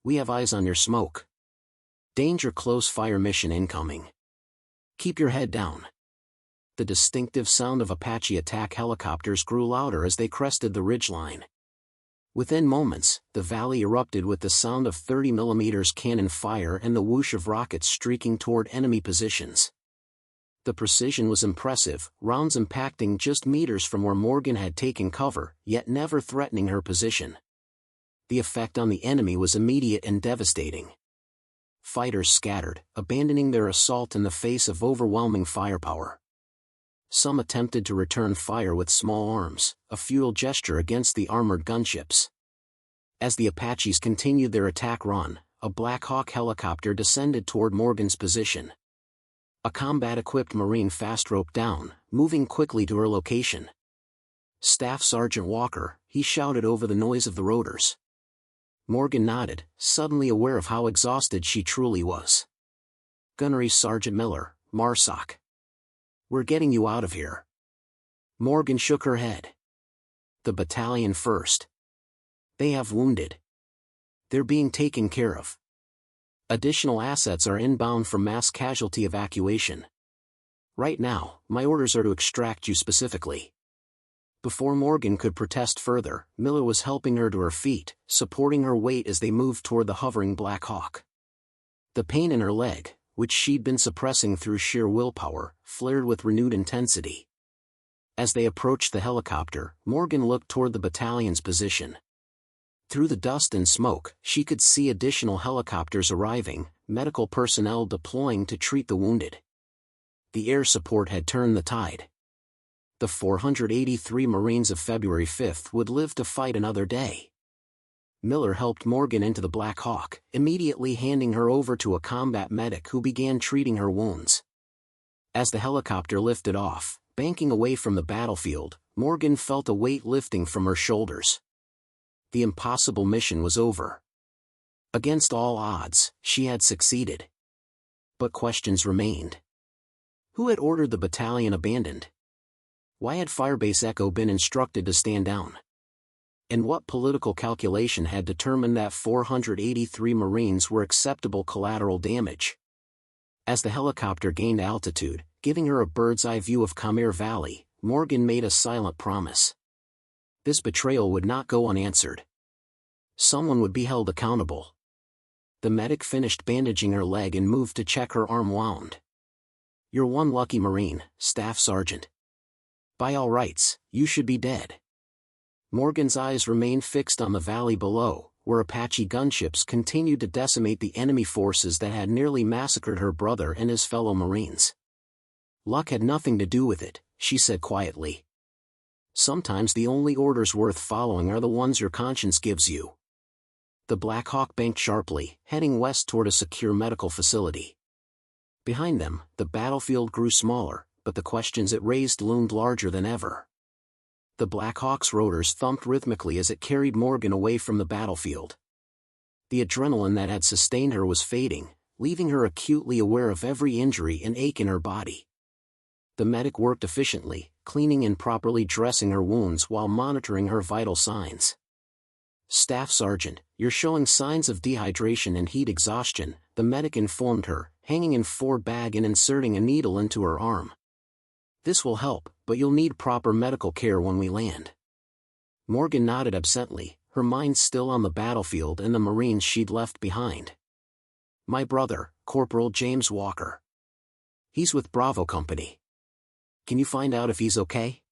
We have eyes on your smoke. Danger close fire mission incoming. Keep your head down. The distinctive sound of Apache attack helicopters grew louder as they crested the ridgeline. Within moments, the valley erupted with the sound of 30mm cannon fire and the whoosh of rockets streaking toward enemy positions. The precision was impressive, rounds impacting just meters from where Morgan had taken cover, yet never threatening her position. The effect on the enemy was immediate and devastating. Fighters scattered, abandoning their assault in the face of overwhelming firepower. Some attempted to return fire with small arms, a futile gesture against the armored gunships. As the Apaches continued their attack run, a Black Hawk helicopter descended toward Morgan's position. A combat-equipped Marine fast-roped down, moving quickly to her location. Staff Sergeant Walker, he shouted over the noise of the rotors. Morgan nodded, suddenly aware of how exhausted she truly was. Gunnery Sergeant Miller, MARSOC. We're getting you out of here. Morgan shook her head. The battalion first. They have wounded. They're being taken care of. Additional assets are inbound for mass casualty evacuation. Right now, my orders are to extract you specifically. Before Morgan could protest further, Miller was helping her to her feet, supporting her weight as they moved toward the hovering Black Hawk. The pain in her leg, which she'd been suppressing through sheer willpower, flared with renewed intensity. As they approached the helicopter, Morgan looked toward the battalion's position. Through the dust and smoke, she could see additional helicopters arriving, medical personnel deploying to treat the wounded. The air support had turned the tide. The 483 Marines of February 5th would live to fight another day. Miller helped Morgan into the Black Hawk, immediately handing her over to a combat medic who began treating her wounds. As the helicopter lifted off, banking away from the battlefield, Morgan felt a weight lifting from her shoulders. The impossible mission was over. Against all odds, she had succeeded. But questions remained. Who had ordered the battalion abandoned? Why had Firebase Echo been instructed to stand down? And what political calculation had determined that 483 Marines were acceptable collateral damage? As the helicopter gained altitude, giving her a bird's-eye view of Kahmir Valley, Morgan made a silent promise. This betrayal would not go unanswered. Someone would be held accountable. The medic finished bandaging her leg and moved to check her arm wound. "You're one lucky Marine, Staff Sergeant. By all rights, you should be dead." Morgan's eyes remained fixed on the valley below, where Apache gunships continued to decimate the enemy forces that had nearly massacred her brother and his fellow Marines. "Luck had nothing to do with it," she said quietly. "Sometimes the only orders worth following are the ones your conscience gives you." The Black Hawk banked sharply, heading west toward a secure medical facility. Behind them, the battlefield grew smaller, but the questions it raised loomed larger than ever. The Black Hawk's rotors thumped rhythmically as it carried Morgan away from the battlefield. The adrenaline that had sustained her was fading, leaving her acutely aware of every injury and ache in her body. The medic worked efficiently, cleaning and properly dressing her wounds while monitoring her vital signs. "Staff Sergeant, you're showing signs of dehydration and heat exhaustion," the medic informed her, hanging in forward bag and inserting a needle into her arm. "This will help, but you'll need proper medical care when we land." Morgan nodded absently, her mind still on the battlefield and the Marines she'd left behind. "My brother, Corporal James Walker. He's with Bravo Company. Can you find out if he's okay?"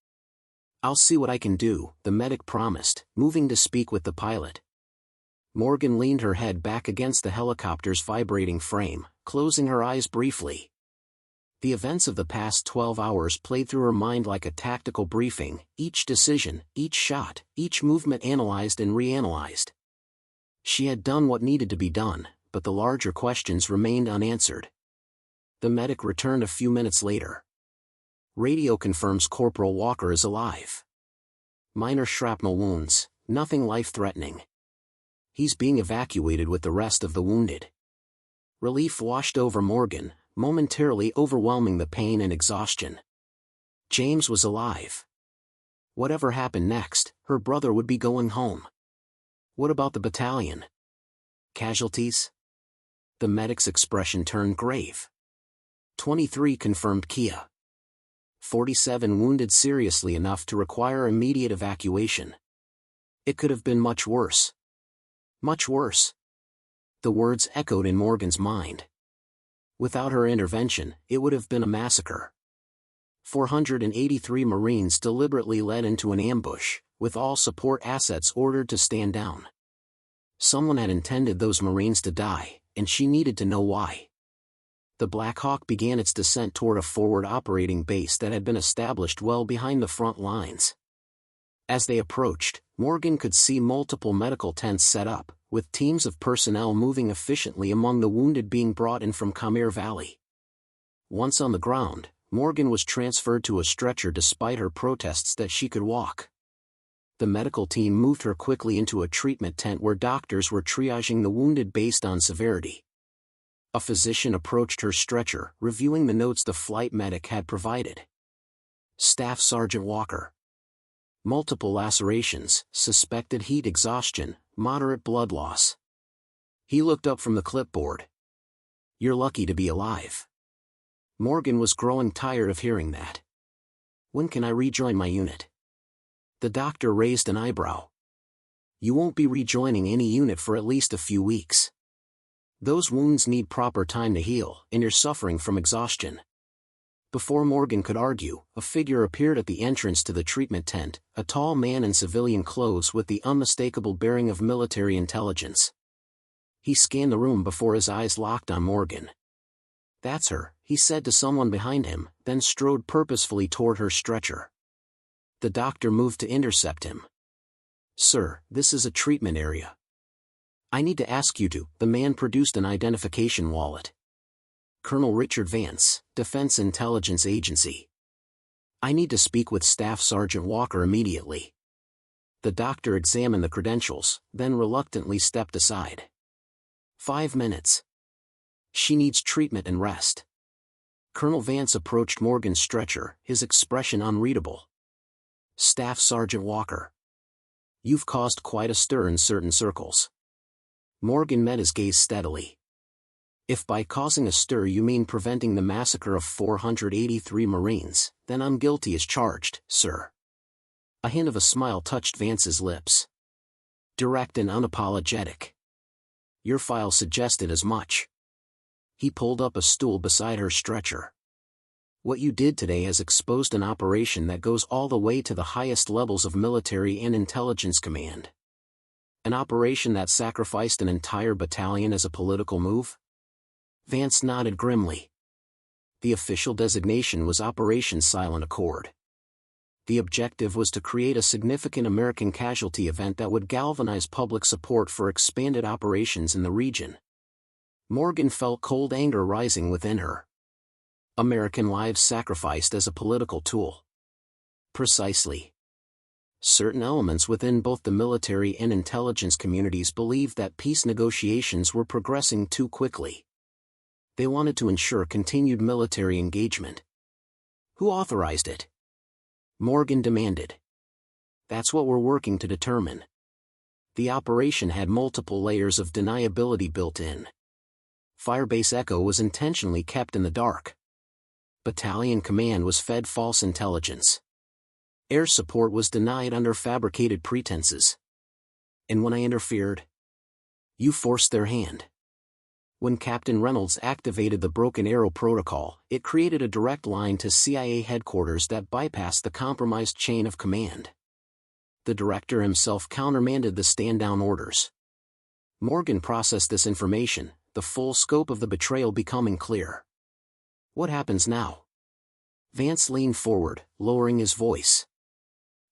"I'll see what I can do," the medic promised, moving to speak with the pilot. Morgan leaned her head back against the helicopter's vibrating frame, closing her eyes briefly. The events of the past 12 hours played through her mind like a tactical briefing, each decision, each shot, each movement analyzed and reanalyzed. She had done what needed to be done, but the larger questions remained unanswered. The medic returned a few minutes later. "Radio confirms Corporal Walker is alive. Minor shrapnel wounds, nothing life-threatening. He's being evacuated with the rest of the wounded." Relief washed over Morgan, momentarily overwhelming the pain and exhaustion. James was alive. Whatever happened next, her brother would be going home. What about the battalion? Casualties? The medic's expression turned grave. 23 confirmed Kia. 47 wounded seriously enough to require immediate evacuation. It could have been much worse. Much worse. The words echoed in Morgan's mind. Without her intervention, it would have been a massacre. 483 Marines deliberately led into an ambush, with all support assets ordered to stand down. Someone had intended those Marines to die, and she needed to know why. The Black Hawk began its descent toward a forward operating base that had been established well behind the front lines. As they approached, Morgan could see multiple medical tents set up, with teams of personnel moving efficiently among the wounded being brought in from Kahmir Valley. Once on the ground, Morgan was transferred to a stretcher despite her protests that she could walk. The medical team moved her quickly into a treatment tent where doctors were triaging the wounded based on severity. A physician approached her stretcher, reviewing the notes the flight medic had provided. "Staff Sergeant Walker. Multiple lacerations, suspected heat exhaustion, moderate blood loss." He looked up from the clipboard. "You're lucky to be alive." Morgan was growing tired of hearing that. "When can I rejoin my unit?" The doctor raised an eyebrow. "You won't be rejoining any unit for at least a few weeks. Those wounds need proper time to heal, and you're suffering from exhaustion." Before Morgan could argue, a figure appeared at the entrance to the treatment tent, a tall man in civilian clothes with the unmistakable bearing of military intelligence. He scanned the room before his eyes locked on Morgan. "That's her," he said to someone behind him, then strode purposefully toward her stretcher. The doctor moved to intercept him. "Sir, this is a treatment area. I need to ask you to." The man produced an identification wallet. "Colonel Richard Vance, Defense Intelligence Agency. I need to speak with Staff Sergeant Walker immediately." The doctor examined the credentials, then reluctantly stepped aside. 5 minutes. She needs treatment and rest." Colonel Vance approached Morgan's stretcher, his expression unreadable. "Staff Sergeant Walker. You've caused quite a stir in certain circles." Morgan met his gaze steadily. If by causing a stir you mean preventing the massacre of 483 Marines, then I'm guilty as charged, sir. A hint of a smile touched Vance's lips. Direct and unapologetic. Your file suggested as much. He pulled up a stool beside her stretcher. What you did today has exposed an operation that goes all the way to the highest levels of military and intelligence command. An operation that sacrificed an entire battalion as a political move? Vance nodded grimly. The official designation was Operation Silent Accord. The objective was to create a significant American casualty event that would galvanize public support for expanded operations in the region. Morgan felt cold anger rising within her. American lives sacrificed as a political tool. Precisely. Certain elements within both the military and intelligence communities believed that peace negotiations were progressing too quickly. They wanted to ensure continued military engagement. Who authorized it? Morgan demanded. That's what we're working to determine. The operation had multiple layers of deniability built in. Firebase Echo was intentionally kept in the dark. Battalion command was fed false intelligence. Air support was denied under fabricated pretenses. And when I interfered, you forced their hand. When Captain Reynolds activated the Broken Arrow protocol, it created a direct line to CIA headquarters that bypassed the compromised chain of command. The director himself countermanded the stand-down orders. Morgan processed this information, the full scope of the betrayal becoming clear. What happens now? Vance leaned forward, lowering his voice.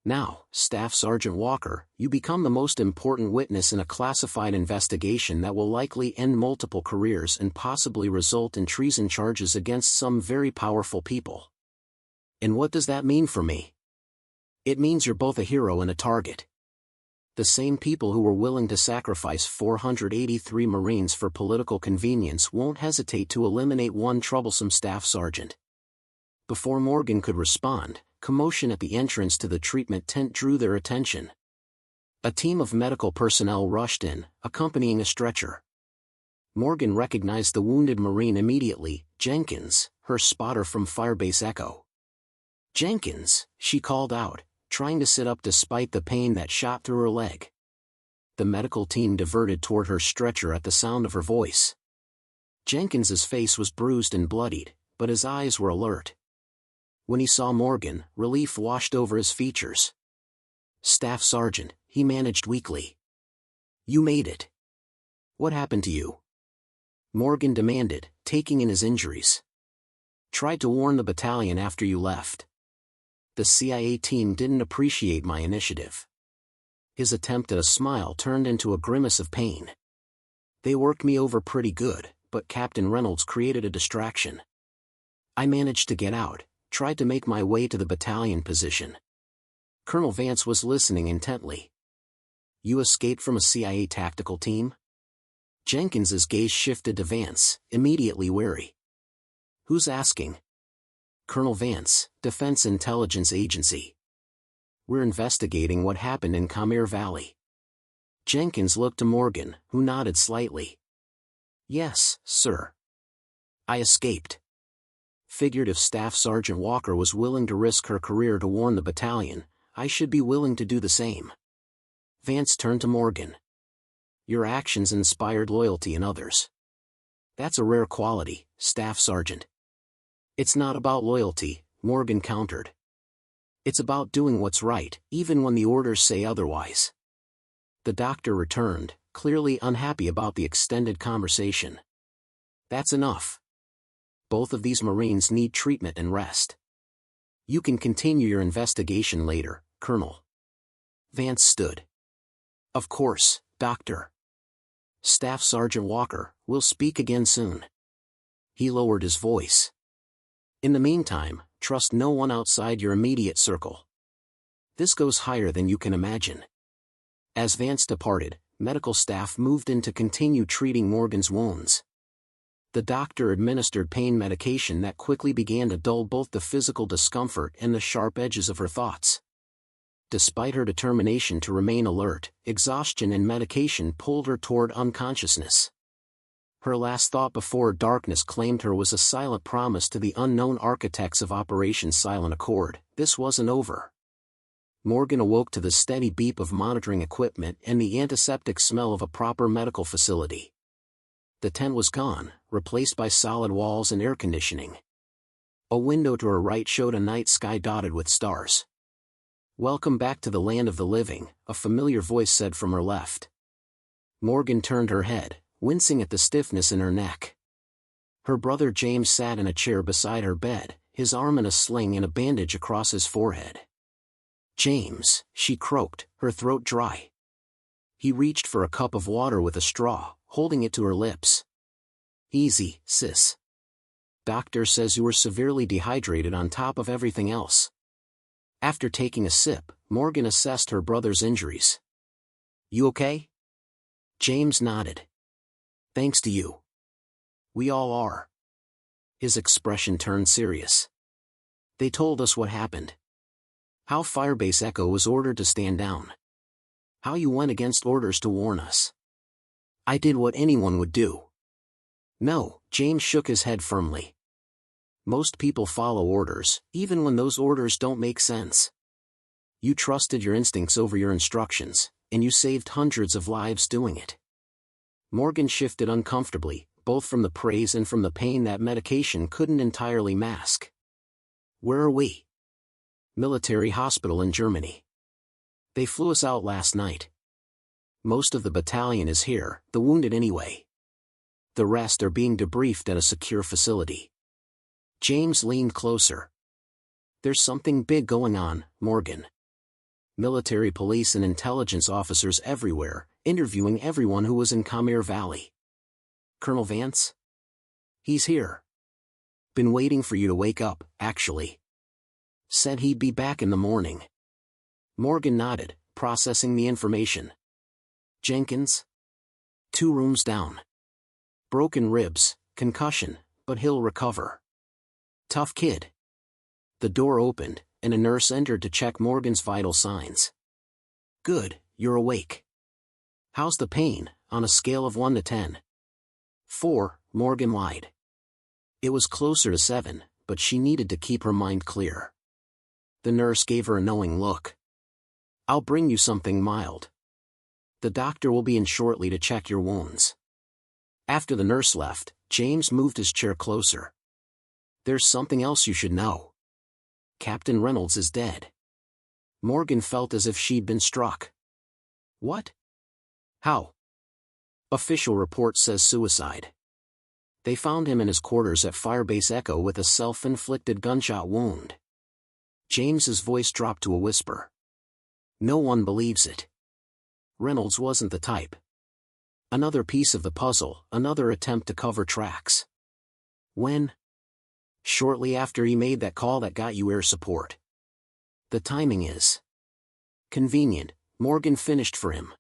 Now, Staff Sergeant Walker, you become the most important witness in a classified investigation that will likely end multiple careers and possibly result in treason charges against some very powerful people. And what does that mean for me? It means you're both a hero and a target. The same people who were willing to sacrifice 483 Marines for political convenience won't hesitate to eliminate one troublesome staff sergeant. Before Morgan could respond, commotion at the entrance to the treatment tent drew their attention. A team of medical personnel rushed in, accompanying a stretcher. Morgan recognized the wounded Marine immediately, Jenkins, her spotter from Firebase Echo. Jenkins, she called out, trying to sit up despite the pain that shot through her leg. The medical team diverted toward her stretcher at the sound of her voice. Jenkins's face was bruised and bloodied, but his eyes were alert. When he saw Morgan, relief washed over his features. Staff Sergeant, he managed weakly. You made it. What happened to you? Morgan demanded, taking in his injuries. Tried to warn the battalion after you left. The CIA team didn't appreciate my initiative. His attempt at a smile turned into a grimace of pain. They worked me over pretty good, but Captain Reynolds created a distraction. I managed to get out. Tried to make my way to the battalion position. Colonel Vance was listening intently. You escaped from a CIA tactical team? Jenkins's gaze shifted to Vance, immediately wary. Who's asking? Colonel Vance, Defense Intelligence Agency. We're investigating what happened in Kahmir Valley. Jenkins looked to Morgan, who nodded slightly. Yes, sir. I escaped. Figured if Staff Sergeant Walker was willing to risk her career to warn the battalion, I should be willing to do the same. Vance turned to Morgan. Your actions inspired loyalty in others. That's a rare quality, Staff Sergeant. It's not about loyalty, Morgan countered. It's about doing what's right, even when the orders say otherwise. The doctor returned, clearly unhappy about the extended conversation. That's enough. Both of these Marines need treatment and rest. You can continue your investigation later, Colonel. Vance stood. Of course, Doctor. Staff Sergeant Walker, we'll speak again soon. He lowered his voice. In the meantime, trust no one outside your immediate circle. This goes higher than you can imagine. As Vance departed, medical staff moved in to continue treating Morgan's wounds. The doctor administered pain medication that quickly began to dull both the physical discomfort and the sharp edges of her thoughts. Despite her determination to remain alert, exhaustion and medication pulled her toward unconsciousness. Her last thought before darkness claimed her was a silent promise to the unknown architects of Operation Silent Accord: this wasn't over. Morgan awoke to the steady beep of monitoring equipment and the antiseptic smell of a proper medical facility. The tent was gone, replaced by solid walls and air conditioning. A window to her right showed a night sky dotted with stars. "Welcome back to the land of the living," a familiar voice said from her left. Morgan turned her head, wincing at the stiffness in her neck. Her brother James sat in a chair beside her bed, his arm in a sling and a bandage across his forehead. "James," she croaked, her throat dry. He reached for a cup of water with a straw, holding it to her lips. "Easy, sis. Doctor says you were severely dehydrated on top of everything else." After taking a sip, Morgan assessed her brother's injuries. "You okay?" James nodded. "Thanks to you. We all are." His expression turned serious. "They told us what happened. How Firebase Echo was ordered to stand down. How you went against orders to warn us." "I did what anyone would do." "No," James shook his head firmly. "Most people follow orders, even when those orders don't make sense. You trusted your instincts over your instructions, and you saved hundreds of lives doing it." Morgan shifted uncomfortably, both from the praise and from the pain that medication couldn't entirely mask. "Where are we?" "Military hospital in Germany. They flew us out last night. Most of the battalion is here, the wounded anyway. The rest are being debriefed at a secure facility." James leaned closer. "There's something big going on, Morgan. Military police and intelligence officers everywhere, interviewing everyone who was in Kahmir Valley. Colonel Vance? He's here. Been waiting for you to wake up, actually. Said he'd be back in the morning." Morgan nodded, processing the information. "Jenkins? 2 rooms down. Broken ribs, concussion, but he'll recover. Tough kid." The door opened, and a nurse entered to check Morgan's vital signs. "Good, you're awake. How's the pain, on a scale of 1 to 10? 4, Morgan lied. It was closer to 7, but she needed to keep her mind clear. The nurse gave her a knowing look. "I'll bring you something mild. The doctor will be in shortly to check your wounds." After the nurse left, James moved his chair closer. "There's something else you should know. Captain Reynolds is dead." Morgan felt as if she'd been struck. "What? How?" "Official report says suicide. They found him in his quarters at Firebase Echo with a self-inflicted gunshot wound." James's voice dropped to a whisper. "No one believes it. Reynolds wasn't the type. Another piece of the puzzle, another attempt to cover tracks." "When?" "Shortly after he made that call that got you air support. The timing is convenient," Morgan finished for him.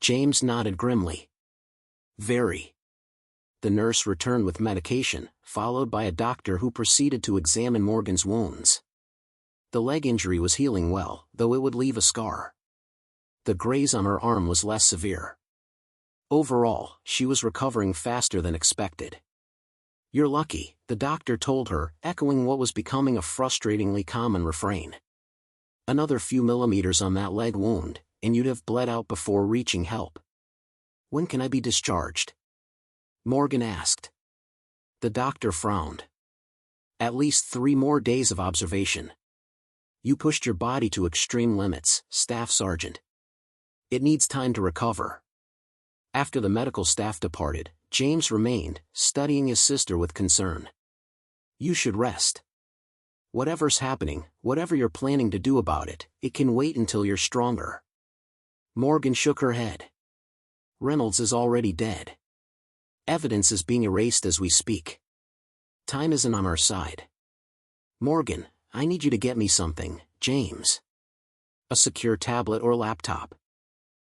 James nodded grimly. "Very." The nurse returned with medication, followed by a doctor who proceeded to examine Morgan's wounds. The leg injury was healing well, though it would leave a scar. The graze on her arm was less severe. Overall, she was recovering faster than expected. "You're lucky," the doctor told her, echoing what was becoming a frustratingly common refrain. "Another few millimeters on that leg wound, and you'd have bled out before reaching help." "When can I be discharged?" Morgan asked. The doctor frowned. "At least 3 more days of observation. You pushed your body to extreme limits, Staff Sergeant. It needs time to recover." After the medical staff departed, James remained, studying his sister with concern. "You should rest. Whatever's happening, whatever you're planning to do about it, it can wait until you're stronger." Morgan shook her head. "Reynolds is already dead. Evidence is being erased as we speak. Time isn't on our side. Morgan, I need you to get me something, James. A secure tablet or laptop.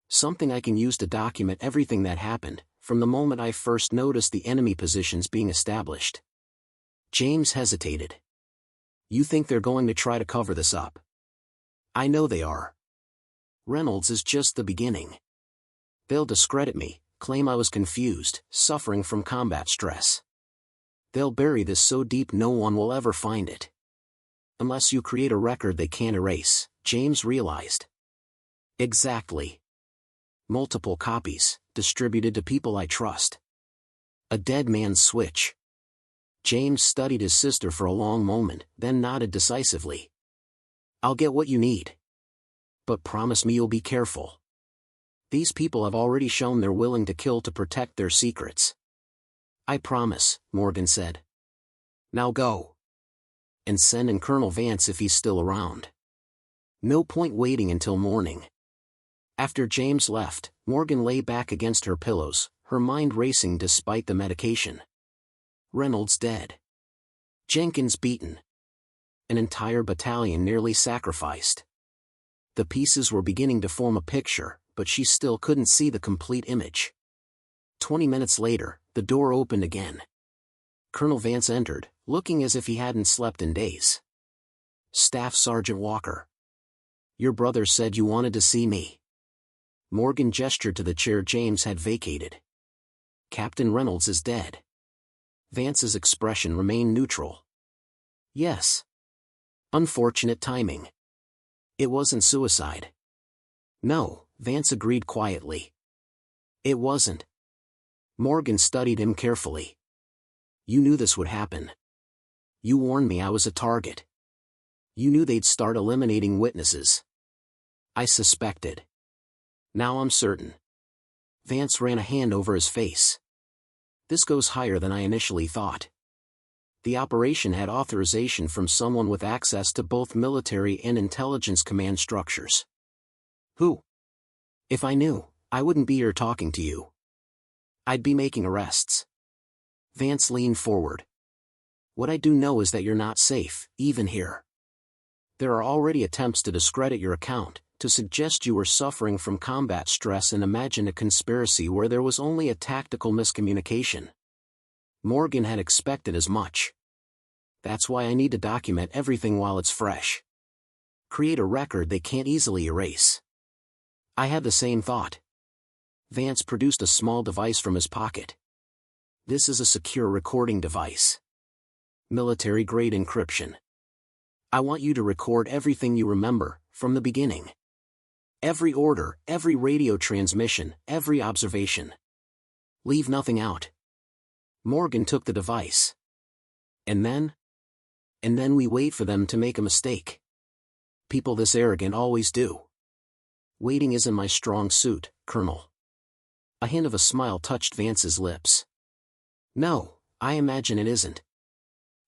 Something I can use to document everything that happened, from the moment I first noticed the enemy positions being established." James hesitated. "You think they're going to try to cover this up?" "I know they are. Reynolds is just the beginning. They'll discredit me, claim I was confused, suffering from combat stress. They'll bury this so deep no one will ever find it. Unless you create a record they can't erase, James realized. Exactly. Multiple copies, distributed to people I trust. A dead man's switch. James studied his sister for a long moment, then nodded decisively. I'll get what you need. But promise me you'll be careful. These people have already shown they're willing to kill to protect their secrets. I promise, Morgan said. Now go. And send in Colonel Vance if he's still around. No point waiting until morning. After James left, Morgan lay back against her pillows, her mind racing despite the medication. Reynolds dead. Jenkins beaten. An entire battalion nearly sacrificed. The pieces were beginning to form a picture, but she still couldn't see the complete image. 20 minutes later, the door opened again. Colonel Vance entered, looking as if he hadn't slept in days. Staff Sergeant Walker. Your brother said you wanted to see me. Morgan gestured to the chair James had vacated. Captain Reynolds is dead. Vance's expression remained neutral. Yes. Unfortunate timing. It wasn't suicide. No, Vance agreed quietly. It wasn't. Morgan studied him carefully. You knew this would happen. You warned me I was a target. You knew they'd start eliminating witnesses. I suspected. Now I'm certain. Vance ran a hand over his face. This goes higher than I initially thought. The operation had authorization from someone with access to both military and intelligence command structures. Who? If I knew, I wouldn't be here talking to you. I'd be making arrests. Vance leaned forward. What I do know is that you're not safe, even here. There are already attempts to discredit your account, to suggest you were suffering from combat stress and imagine a conspiracy where there was only a tactical miscommunication. Morgan had expected as much. That's why I need to document everything while it's fresh. Create a record they can't easily erase. I had the same thought. Vance produced a small device from his pocket. This is a secure recording device. Military-grade encryption. I want you to record everything you remember, from the beginning. Every order, every radio transmission, every observation. Leave nothing out. Morgan took the device. And then? And then we wait for them to make a mistake. People this arrogant always do. Waiting isn't my strong suit, Colonel. A hint of a smile touched Vance's lips. No, I imagine it isn't.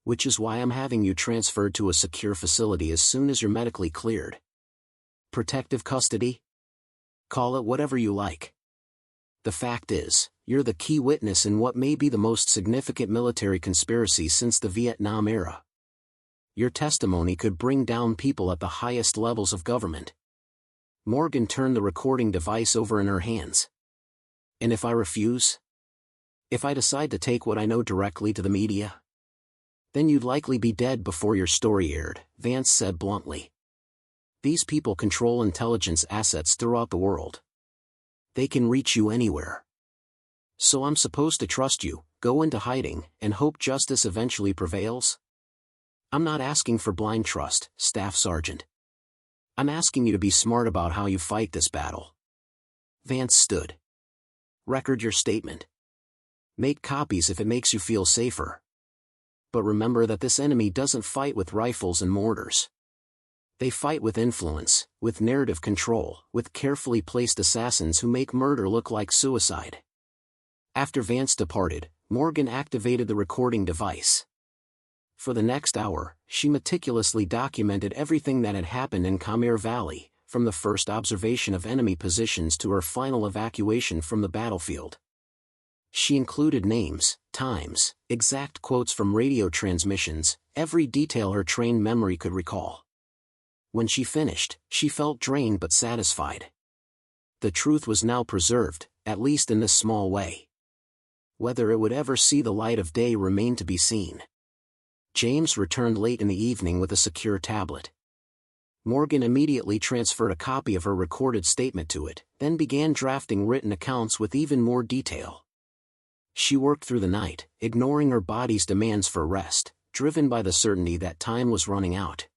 Which is why I'm having you transferred to a secure facility as soon as you're medically cleared. Protective custody? Call it whatever you like. The fact is, you're the key witness in what may be the most significant military conspiracy since the Vietnam era. Your testimony could bring down people at the highest levels of government. Morgan turned the recording device over in her hands. And if I refuse? If I decide to take what I know directly to the media? Then you'd likely be dead before your story aired, Vance said bluntly. These people control intelligence assets throughout the world. They can reach you anywhere. So I'm supposed to trust you, go into hiding, and hope justice eventually prevails? I'm not asking for blind trust, Staff Sergeant. I'm asking you to be smart about how you fight this battle. Vance stood. Record your statement. Make copies if it makes you feel safer. But remember that this enemy doesn't fight with rifles and mortars. They fight with influence, with narrative control, with carefully placed assassins who make murder look like suicide. After Vance departed, Morgan activated the recording device. For the next hour, she meticulously documented everything that had happened in Kahmir Valley, from the first observation of enemy positions to her final evacuation from the battlefield. She included names, times, exact quotes from radio transmissions, every detail her trained memory could recall. When she finished, she felt drained but satisfied. The truth was now preserved, at least in this small way. Whether it would ever see the light of day remained to be seen. James returned late in the evening with a secure tablet. Morgan immediately transferred a copy of her recorded statement to it, then began drafting written accounts with even more detail. She worked through the night, ignoring her body's demands for rest, driven by the certainty that time was running out.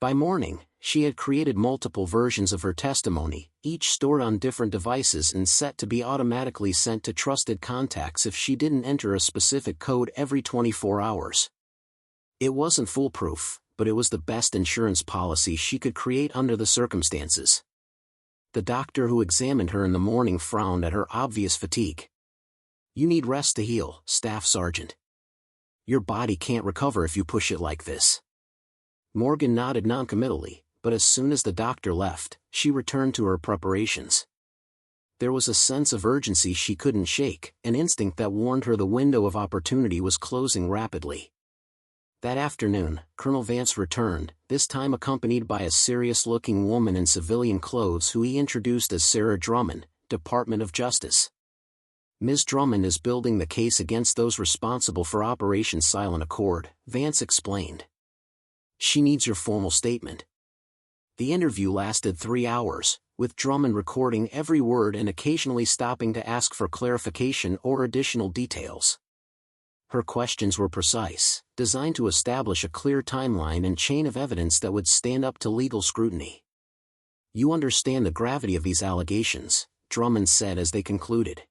By morning, she had created multiple versions of her testimony, each stored on different devices and set to be automatically sent to trusted contacts if she didn't enter a specific code every 24 hours. It wasn't foolproof, but it was the best insurance policy she could create under the circumstances. The doctor who examined her in the morning frowned at her obvious fatigue. "You need rest to heal, Staff Sergeant. Your body can't recover if you push it like this." Morgan nodded noncommittally, but as soon as the doctor left, she returned to her preparations. There was a sense of urgency she couldn't shake, an instinct that warned her the window of opportunity was closing rapidly. That afternoon, Colonel Vance returned, this time accompanied by a serious-looking woman in civilian clothes who he introduced as Sarah Drummond, Department of Justice. "Ms. Drummond is building the case against those responsible for Operation Silent Accord," Vance explained. "She needs your formal statement." The interview lasted 3 hours, with Drummond recording every word and occasionally stopping to ask for clarification or additional details. Her questions were precise, designed to establish a clear timeline and chain of evidence that would stand up to legal scrutiny. "You understand the gravity of these allegations," Drummond said as they concluded.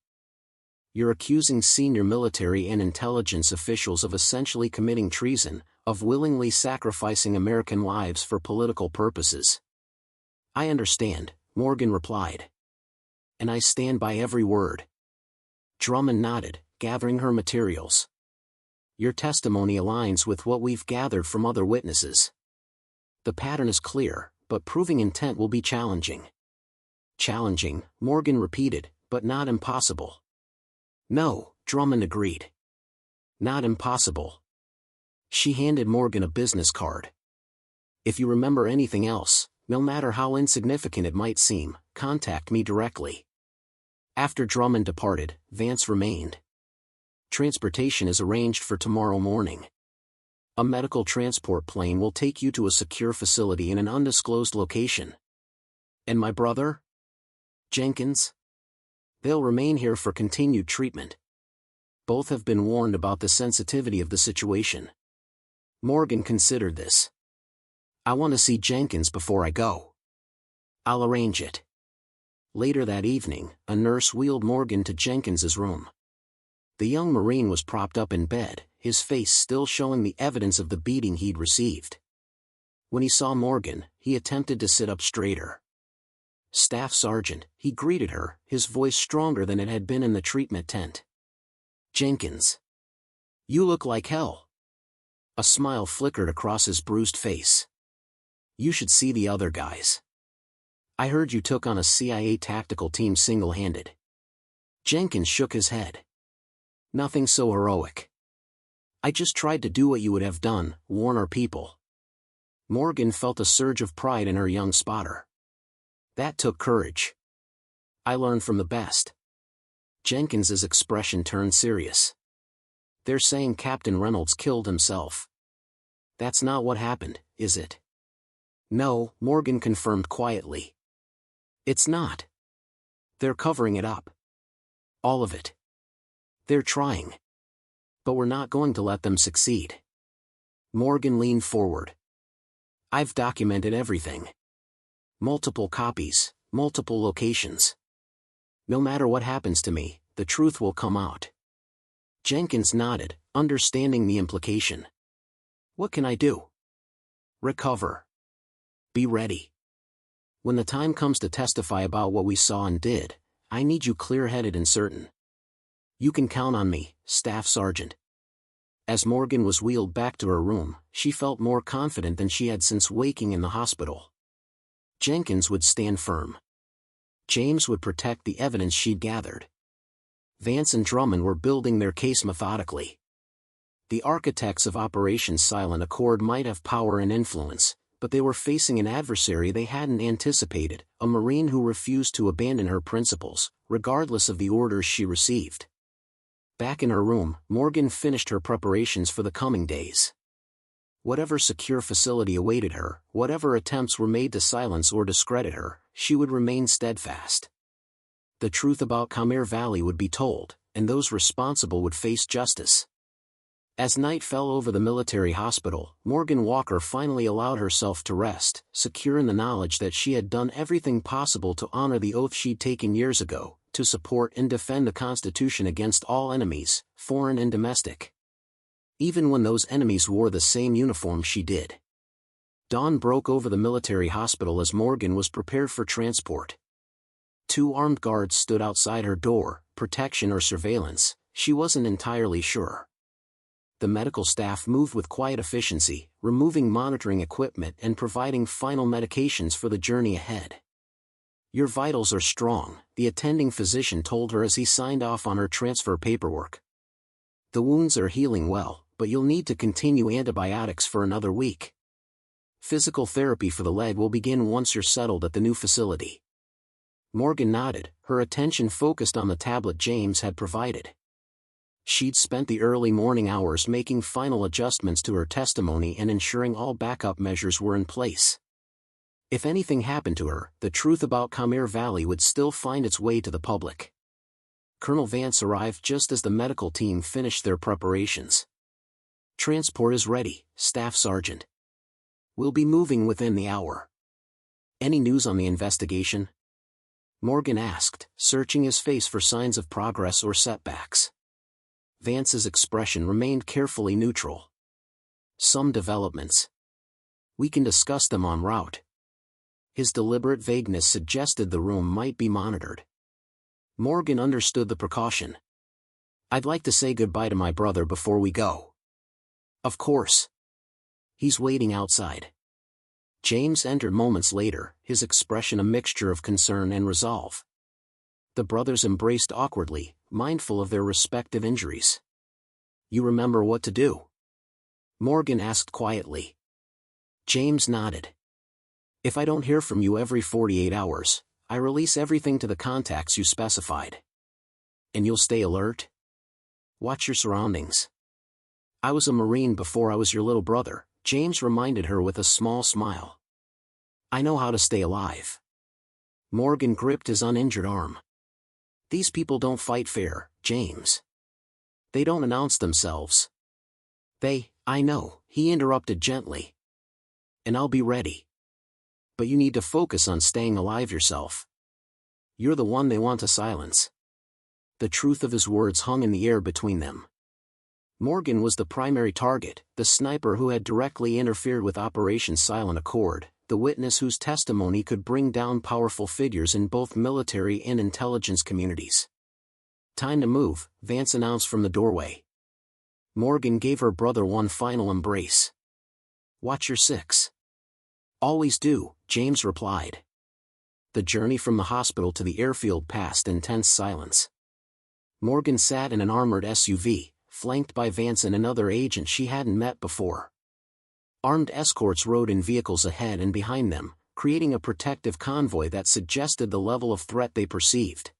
"You're accusing senior military and intelligence officials of essentially committing treason, of willingly sacrificing American lives for political purposes." "I understand," Morgan replied. "And I stand by every word." Drummond nodded, gathering her materials. "Your testimony aligns with what we've gathered from other witnesses. The pattern is clear, but proving intent will be challenging." "Challenging," Morgan repeated, "but not impossible." "No," Drummond agreed. "Not impossible." She handed Morgan a business card. "If you remember anything else, no matter how insignificant it might seem, contact me directly." After Drummond departed, Vance remained. "Transportation is arranged for tomorrow morning. A medical transport plane will take you to a secure facility in an undisclosed location." "And my brother? Jenkins?" "They'll remain here for continued treatment. Both have been warned about the sensitivity of the situation." Morgan considered this. "I want to see Jenkins before I go." "I'll arrange it." Later that evening, a nurse wheeled Morgan to Jenkins's room. The young Marine was propped up in bed, his face still showing the evidence of the beating he'd received. When he saw Morgan, he attempted to sit up straighter. "Staff Sergeant," he greeted her, his voice stronger than it had been in the treatment tent. "Jenkins. You look like hell." A smile flickered across his bruised face. "You should see the other guys. I heard you took on a CIA tactical team single-handed." Jenkins shook his head. "Nothing so heroic. I just tried to do what you would have done, warn our people." Morgan felt a surge of pride in her young spotter. "That took courage. I learned from the best." Jenkins's expression turned serious. "They're saying Captain Reynolds killed himself. That's not what happened, is it?" "No," Morgan confirmed quietly. "It's not. They're covering it up. All of it. They're trying. But we're not going to let them succeed." Morgan leaned forward. "I've documented everything. Multiple copies, multiple locations. No matter what happens to me, the truth will come out." Jenkins nodded, understanding the implication. "What can I do?" "Recover. Be ready. When the time comes to testify about what we saw and did, I need you clear-headed and certain. You can count on me, Staff Sergeant." As Morgan was wheeled back to her room, she felt more confident than she had since waking in the hospital. Jenkins would stand firm. James would protect the evidence she'd gathered. Vance and Drummond were building their case methodically. The architects of Operation Silent Accord might have power and influence, but they were facing an adversary they hadn't anticipated, a Marine who refused to abandon her principles, regardless of the orders she received. Back in her room, Morgan finished her preparations for the coming days. Whatever secure facility awaited her, whatever attempts were made to silence or discredit her, she would remain steadfast. The truth about Kahmir Valley would be told, and those responsible would face justice. As night fell over the military hospital, Morgan Walker finally allowed herself to rest, secure in the knowledge that she had done everything possible to honor the oath she'd taken years ago, to support and defend the Constitution against all enemies, foreign and domestic. Even when those enemies wore the same uniform she did. Dawn broke over the military hospital as Morgan was prepared for transport. 2 armed guards stood outside her door, protection or surveillance, she wasn't entirely sure. The medical staff moved with quiet efficiency, removing monitoring equipment and providing final medications for the journey ahead. "Your vitals are strong," the attending physician told her as he signed off on her transfer paperwork. "The wounds are healing well, but you'll need to continue antibiotics for another week. Physical therapy for the leg will begin once you're settled at the new facility." Morgan nodded, her attention focused on the tablet James had provided. She'd spent the early morning hours making final adjustments to her testimony and ensuring all backup measures were in place. If anything happened to her, the truth about Kahmir Valley would still find its way to the public. Colonel Vance arrived just as the medical team finished their preparations. "Transport is ready, Staff Sergeant. We'll be moving within the hour." "Any news on the investigation?" Morgan asked, searching his face for signs of progress or setbacks. Vance's expression remained carefully neutral. "Some developments. We can discuss them en route." His deliberate vagueness suggested the room might be monitored. Morgan understood the precaution. "I'd like to say goodbye to my brother before we go." "Of course. He's waiting outside." James entered moments later, his expression a mixture of concern and resolve. The brothers embraced awkwardly, mindful of their respective injuries. "You remember what to do?" Morgan asked quietly. James nodded. "If I don't hear from you every 48 hours, I release everything to the contacts you specified." "And you'll stay alert? Watch your surroundings." "I was a Marine before I was your little brother," James reminded her with a small smile. "I know how to stay alive." Morgan gripped his uninjured arm. "These people don't fight fair, James. They don't announce themselves." I know," he interrupted gently. "And I'll be ready. But you need to focus on staying alive yourself. You're the one they want to silence." The truth of his words hung in the air between them. Morgan was the primary target, the sniper who had directly interfered with Operation Silent Accord, the witness whose testimony could bring down powerful figures in both military and intelligence communities. "Time to move," Vance announced from the doorway. Morgan gave her brother one final embrace. "Watch your 6." "Always do," James replied. The journey from the hospital to the airfield passed in tense silence. Morgan sat in an armored SUV, flanked by Vance and another agent she hadn't met before. Armed escorts rode in vehicles ahead and behind them, creating a protective convoy that suggested the level of threat they perceived.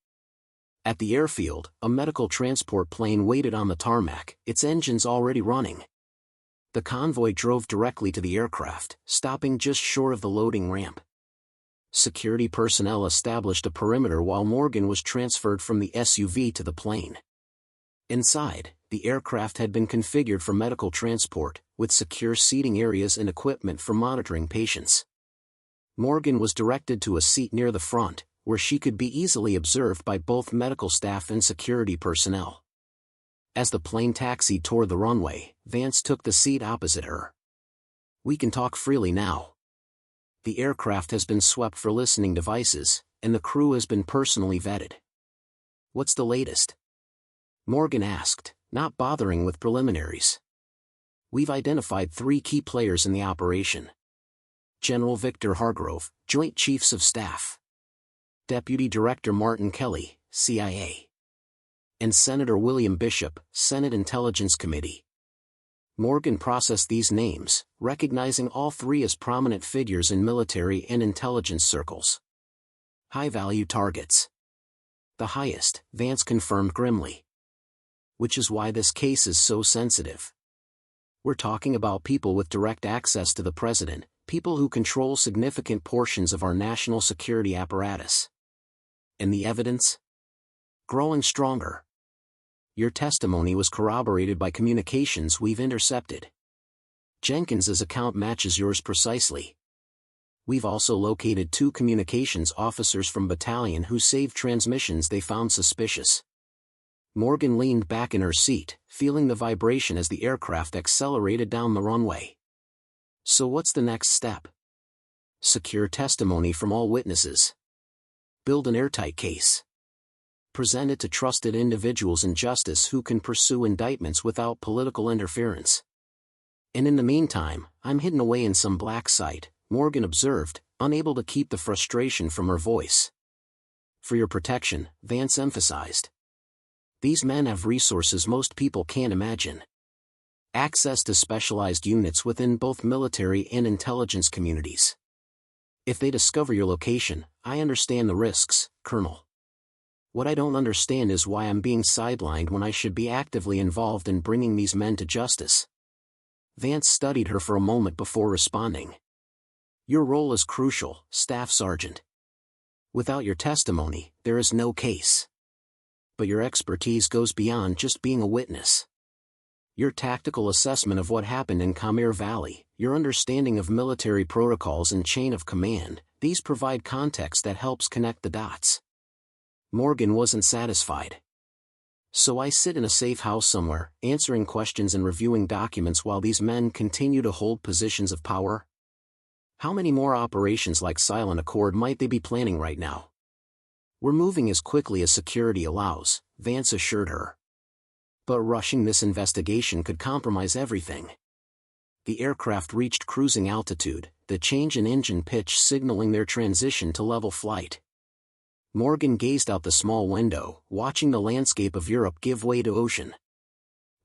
At the airfield, a medical transport plane waited on the tarmac, its engines already running. The convoy drove directly to the aircraft, stopping just short of the loading ramp. Security personnel established a perimeter while Morgan was transferred from the SUV to the plane. Inside, the aircraft had been configured for medical transport, with secure seating areas and equipment for monitoring patients. Morgan was directed to a seat near the front, where she could be easily observed by both medical staff and security personnel. As the plane taxied toward the runway, Vance took the seat opposite her. "We can talk freely now. The aircraft has been swept for listening devices, and the crew has been personally vetted." "What's the latest?" Morgan asked, not bothering with preliminaries. "We've identified 3 key players in the operation. General Victor Hargrove, Joint Chiefs of Staff. Deputy Director Martin Kelly, CIA. And Senator William Bishop, Senate Intelligence Committee." Morgan processed these names, recognizing all 3 as prominent figures in military and intelligence circles. "High-value targets." "The highest," Vance confirmed grimly. "Which is why this case is so sensitive. We're talking about people with direct access to the president, people who control significant portions of our national security apparatus. And the evidence? Growing stronger. Your testimony was corroborated by communications we've intercepted. Jenkins's account matches yours precisely. We've also located 2 communications officers from Battalion who saved transmissions they found suspicious. Morgan leaned back in her seat, feeling the vibration as the aircraft accelerated down the runway. So what's the next step? Secure testimony from all witnesses. Build an airtight case. Present it to trusted individuals in justice who can pursue indictments without political interference. And in the meantime, I'm hidden away in some black site, Morgan observed, unable to keep the frustration from her voice. For your protection, Vance emphasized. These men have resources most people can't imagine. Access to specialized units within both military and intelligence communities. If they discover your location, I understand the risks, Colonel. What I don't understand is why I'm being sidelined when I should be actively involved in bringing these men to justice. Vance studied her for a moment before responding. Your role is crucial, Staff Sergeant. Without your testimony, there is no case. But your expertise goes beyond just being a witness. Your tactical assessment of what happened in Kahmir Valley, your understanding of military protocols and chain of command, these provide context that helps connect the dots. Morgan wasn't satisfied. So I sit in a safe house somewhere, answering questions and reviewing documents while these men continue to hold positions of power? How many more operations like Silent Accord might they be planning right now? We're moving as quickly as security allows, Vance assured her. But rushing this investigation could compromise everything. The aircraft reached cruising altitude, the change in engine pitch signaling their transition to level flight. Morgan gazed out the small window, watching the landscape of Europe give way to ocean.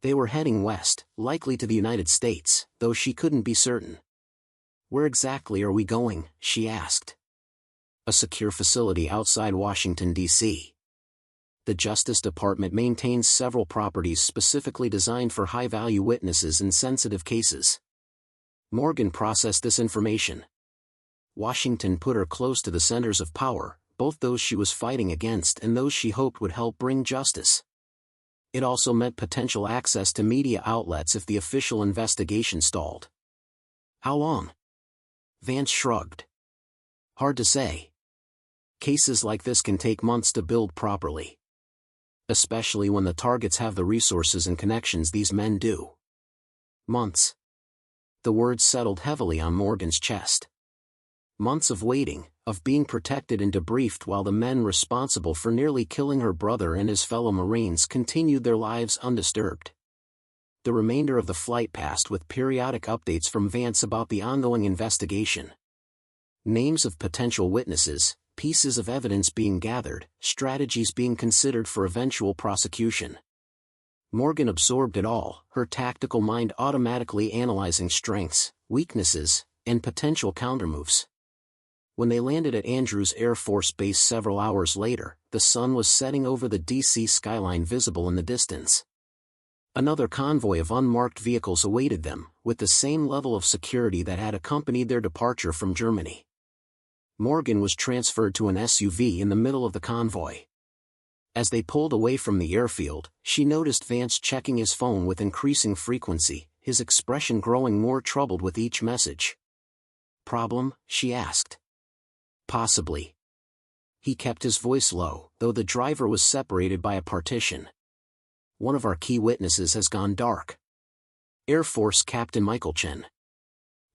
They were heading west, likely to the United States, though she couldn't be certain. Where exactly are we going? She asked. A secure facility outside Washington, D.C. The Justice Department maintains several properties specifically designed for high-value witnesses in sensitive cases. Morgan processed this information. Washington put her close to the centers of power, both those she was fighting against and those she hoped would help bring justice. It also meant potential access to media outlets if the official investigation stalled. How long? Vance shrugged. Hard to say. Cases like this can take months to build properly. Especially when the targets have the resources and connections these men do. Months. The words settled heavily on Morgan's chest. Months of waiting, of being protected and debriefed while the men responsible for nearly killing her brother and his fellow Marines continued their lives undisturbed. The remainder of the flight passed with periodic updates from Vance about the ongoing investigation. Names of potential witnesses, pieces of evidence being gathered, strategies being considered for eventual prosecution. Morgan absorbed it all, her tactical mind automatically analyzing strengths, weaknesses, and potential countermoves. When they landed at Andrews Air Force Base several hours later, the sun was setting over the DC skyline visible in the distance. Another convoy of unmarked vehicles awaited them, with the same level of security that had accompanied their departure from Germany. Morgan was transferred to an SUV in the middle of the convoy. As they pulled away from the airfield, she noticed Vance checking his phone with increasing frequency, his expression growing more troubled with each message. Problem? She asked. Possibly. He kept his voice low, though the driver was separated by a partition. One of our key witnesses has gone dark. Air Force Captain Michael Chen.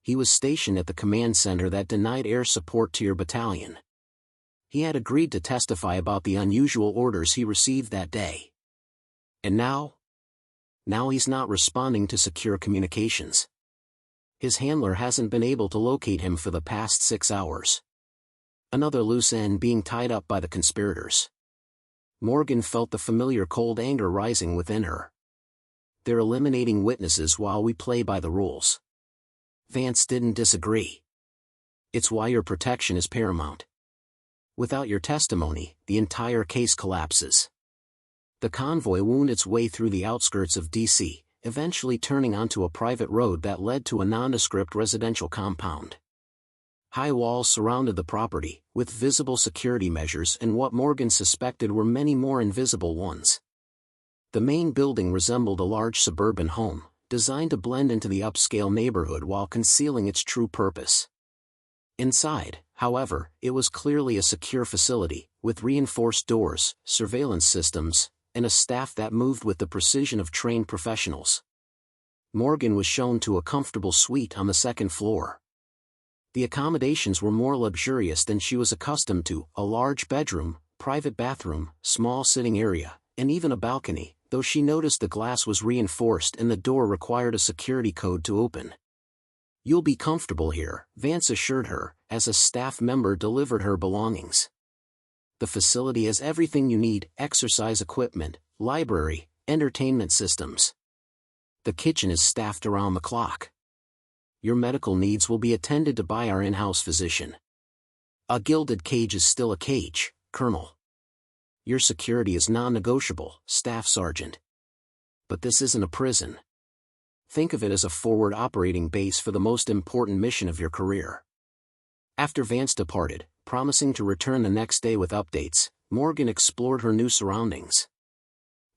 He was stationed at the command center that denied air support to your battalion. He had agreed to testify about the unusual orders he received that day. And now? Now he's not responding to secure communications. His handler hasn't been able to locate him for the past 6 hours. Another loose end being tied up by the conspirators. Morgan felt the familiar cold anger rising within her. They're eliminating witnesses while we play by the rules. Vance didn't disagree. It's why your protection is paramount. Without your testimony, the entire case collapses. The convoy wound its way through the outskirts of DC, eventually turning onto a private road that led to a nondescript residential compound. High walls surrounded the property, with visible security measures and what Morgan suspected were many more invisible ones. The main building resembled a large suburban home, designed to blend into the upscale neighborhood while concealing its true purpose. Inside, however, it was clearly a secure facility, with reinforced doors, surveillance systems, and a staff that moved with the precision of trained professionals. Morgan was shown to a comfortable suite on the second floor. The accommodations were more luxurious than she was accustomed to: a large bedroom, private bathroom, small sitting area, and even a balcony, though she noticed the glass was reinforced and the door required a security code to open. "You'll be comfortable here," Vance assured her, as a staff member delivered her belongings. "The facility has everything you need: exercise equipment, library, entertainment systems. The kitchen is staffed around the clock. Your medical needs will be attended to by our in-house physician. A gilded cage is still a cage, Colonel. Your security is non-negotiable, Staff Sergeant. But this isn't a prison. Think of it as a forward operating base for the most important mission of your career." After Vance departed, promising to return the next day with updates, Morgan explored her new surroundings.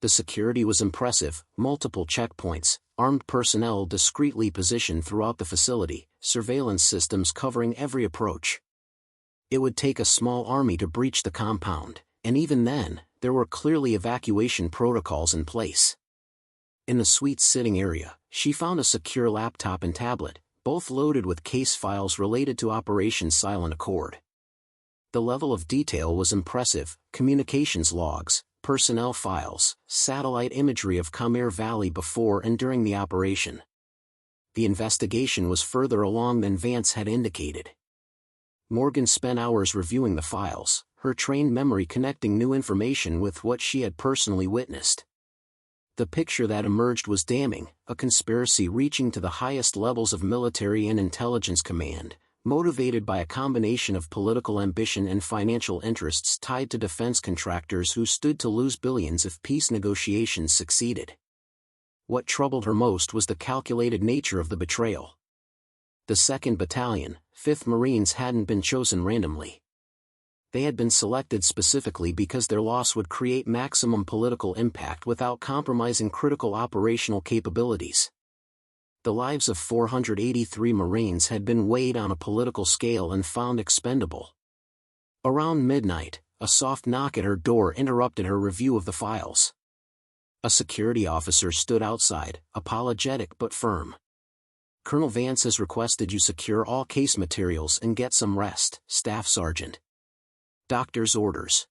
The security was impressive: multiple checkpoints, armed personnel discreetly positioned throughout the facility, surveillance systems covering every approach. It would take a small army to breach the compound, and even then, there were clearly evacuation protocols in place. In the suite's sitting area, she found a secure laptop and tablet, both loaded with case files related to Operation Silent Accord. The level of detail was impressive: communications logs, personnel files, satellite imagery of Kahmir Valley before and during the operation. The investigation was further along than Vance had indicated. Morgan spent hours reviewing the files, her trained memory connecting new information with what she had personally witnessed. The picture that emerged was damning: a conspiracy reaching to the highest levels of military and intelligence command, motivated by a combination of political ambition and financial interests tied to defense contractors who stood to lose billions if peace negotiations succeeded. What troubled her most was the calculated nature of the betrayal. The 2nd Battalion, 5th Marines hadn't been chosen randomly. They had been selected specifically because their loss would create maximum political impact without compromising critical operational capabilities. The lives of 483 Marines had been weighed on a political scale and found expendable. Around midnight, a soft knock at her door interrupted her review of the files. A security officer stood outside, apologetic but firm. "Colonel Vance has requested you secure all case materials and get some rest, Staff Sergeant. Doctor's orders."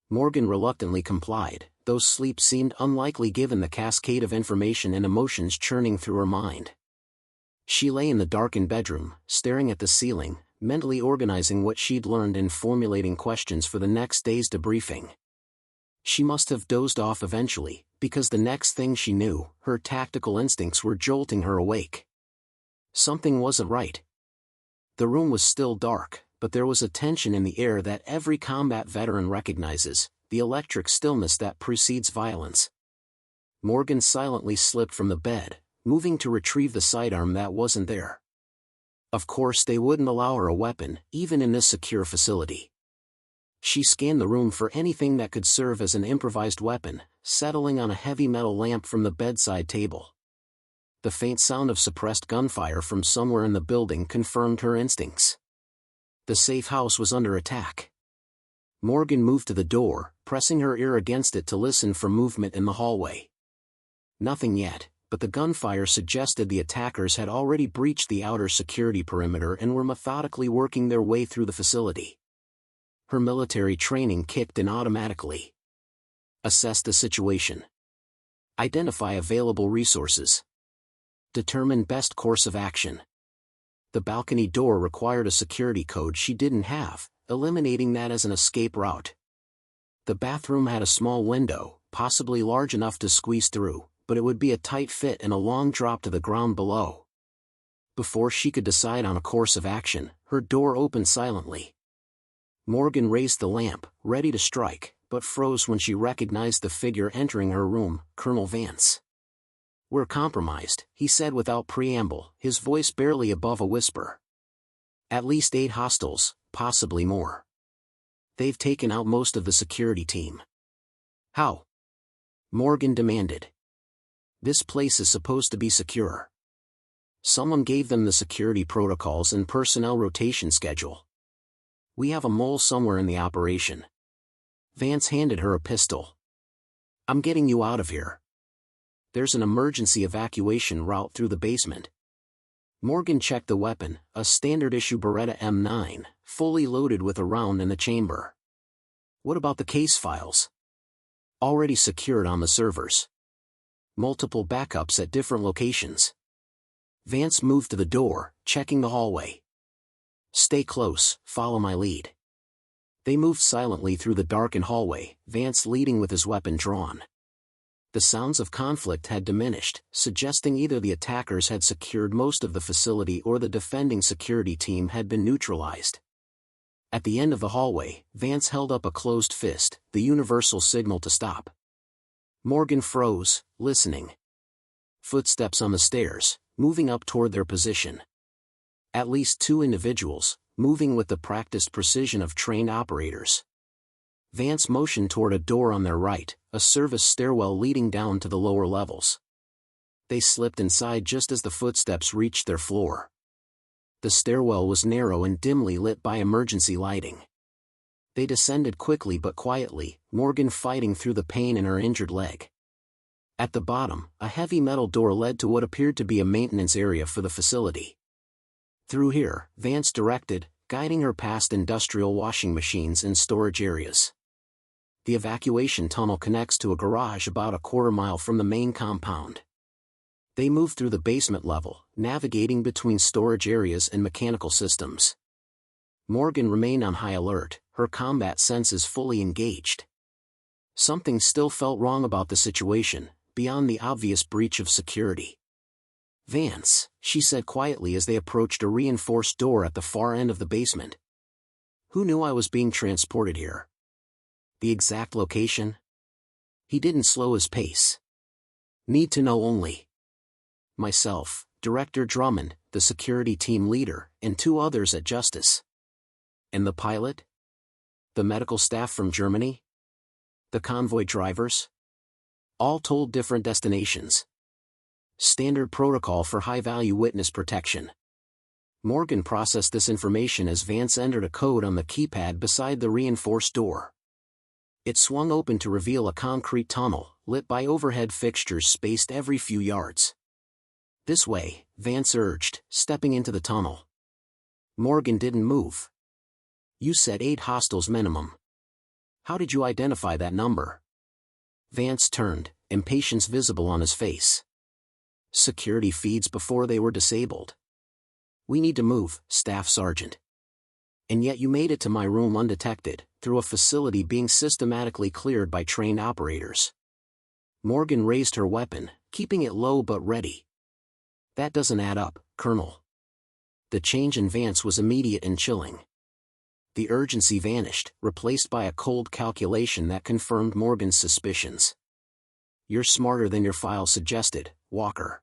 Morgan reluctantly complied, though sleep seemed unlikely given the cascade of information and emotions churning through her mind. She lay in the darkened bedroom, staring at the ceiling, mentally organizing what she'd learned and formulating questions for the next day's debriefing. She must have dozed off eventually, because the next thing she knew, her tactical instincts were jolting her awake. Something wasn't right. The room was still dark, but there was a tension in the air that every combat veteran recognizes: the electric stillness that precedes violence. Morgan silently slipped from the bed, moving to retrieve the sidearm that wasn't there. Of course they wouldn't allow her a weapon, even in this secure facility. She scanned the room for anything that could serve as an improvised weapon, settling on a heavy metal lamp from the bedside table. The faint sound of suppressed gunfire from somewhere in the building confirmed her instincts. The safe house was under attack. Morgan moved to the door, pressing her ear against it to listen for movement in the hallway. Nothing yet, but the gunfire suggested the attackers had already breached the outer security perimeter and were methodically working their way through the facility. Her military training kicked in automatically. Assess the situation. Identify available resources. Determine best course of action. The balcony door required a security code she didn't have, eliminating that as an escape route. The bathroom had a small window, possibly large enough to squeeze through, but it would be a tight fit and a long drop to the ground below. Before she could decide on a course of action, her door opened silently. Morgan raised the lamp, ready to strike, but froze when she recognized the figure entering her room: Colonel Vance. "We're compromised," he said without preamble, his voice barely above a whisper. "At least 8 hostiles, possibly more. They've taken out most of the security team." "How?" Morgan demanded. "This place is supposed to be secure. Someone gave them the security protocols and personnel rotation schedule. We have a mole somewhere in the operation." Vance handed her a pistol. "I'm getting you out of here. There's an emergency evacuation route through the basement." Morgan checked the weapon, a standard-issue Beretta M9, fully loaded with a round in the chamber. "What about the case files?" "Already secured on the servers. Multiple backups at different locations." Vance moved to the door, checking the hallway. "Stay close, follow my lead." They moved silently through the darkened hallway, Vance leading with his weapon drawn. The sounds of conflict had diminished, suggesting either the attackers had secured most of the facility or the defending security team had been neutralized. At the end of the hallway, Vance held up a closed fist, the universal signal to stop. Morgan froze, listening. Footsteps on the stairs, moving up toward their position. At least 2 individuals, moving with the practiced precision of trained operators. Vance motioned toward a door on their right, a service stairwell leading down to the lower levels. They slipped inside just as the footsteps reached their floor. The stairwell was narrow and dimly lit by emergency lighting. They descended quickly but quietly, Morgan fighting through the pain in her injured leg. At the bottom, a heavy metal door led to what appeared to be a maintenance area for the facility. "Through here," Vance directed, guiding her past industrial washing machines and storage areas. The evacuation tunnel connects to a garage about a quarter-mile from the main compound. They moved through the basement level, navigating between storage areas and mechanical systems. Morgan remained on high alert, her combat senses fully engaged. Something still felt wrong about the situation, beyond the obvious breach of security. "Vance," she said quietly as they approached a reinforced door at the far end of the basement. "Who knew I was being transported here?" "The exact location?" He didn't slow his pace. "Need to know only." "Myself, Director Drummond, the security team leader, and 2 others at Justice." "And the pilot? The medical staff from Germany? The convoy drivers?" "All told different destinations. Standard protocol for high-value witness protection." Morgan processed this information as Vance entered a code on the keypad beside the reinforced door. It swung open to reveal a concrete tunnel, lit by overhead fixtures spaced every few yards. "This way," Vance urged, stepping into the tunnel. Morgan didn't move. "You said 8 hostiles minimum. How did you identify that number?" Vance turned, impatience visible on his face. "Security feeds before they were disabled. We need to move, Staff Sergeant." "And yet you made it to my room undetected, through a facility being systematically cleared by trained operators." Morgan raised her weapon, keeping it low but ready. "That doesn't add up, Colonel." The change in Vance was immediate and chilling. The urgency vanished, replaced by a cold calculation that confirmed Morgan's suspicions. "You're smarter than your file suggested, Walker."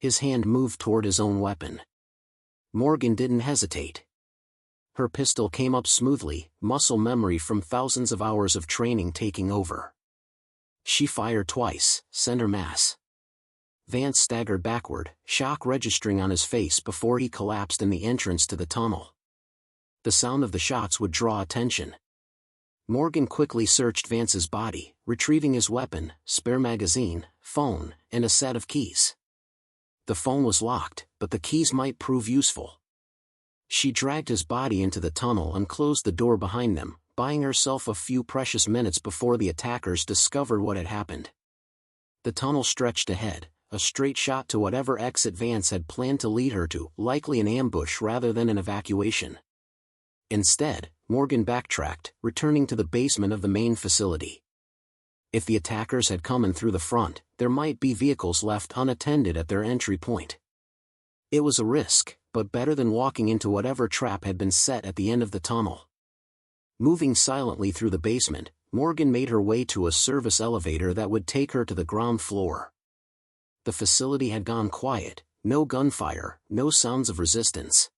His hand moved toward his own weapon. Morgan didn't hesitate. Her pistol came up smoothly, muscle memory from thousands of hours of training taking over. She fired twice, center mass. Vance staggered backward, shock registering on his face before he collapsed in the entrance to the tunnel. The sound of the shots would draw attention. Morgan quickly searched Vance's body, retrieving his weapon, spare magazine, phone, and a set of keys. The phone was locked, but the keys might prove useful. She dragged his body into the tunnel and closed the door behind them, buying herself a few precious minutes before the attackers discovered what had happened. The tunnel stretched ahead, a straight shot to whatever exit Vance had planned to lead her to, likely an ambush rather than an evacuation. Instead, Morgan backtracked, returning to the basement of the main facility. If the attackers had come in through the front, there might be vehicles left unattended at their entry point. It was a risk, but better than walking into whatever trap had been set at the end of the tunnel. Moving silently through the basement, Morgan made her way to a service elevator that would take her to the ground floor. The facility had gone quiet, no gunfire, no sounds of resistance.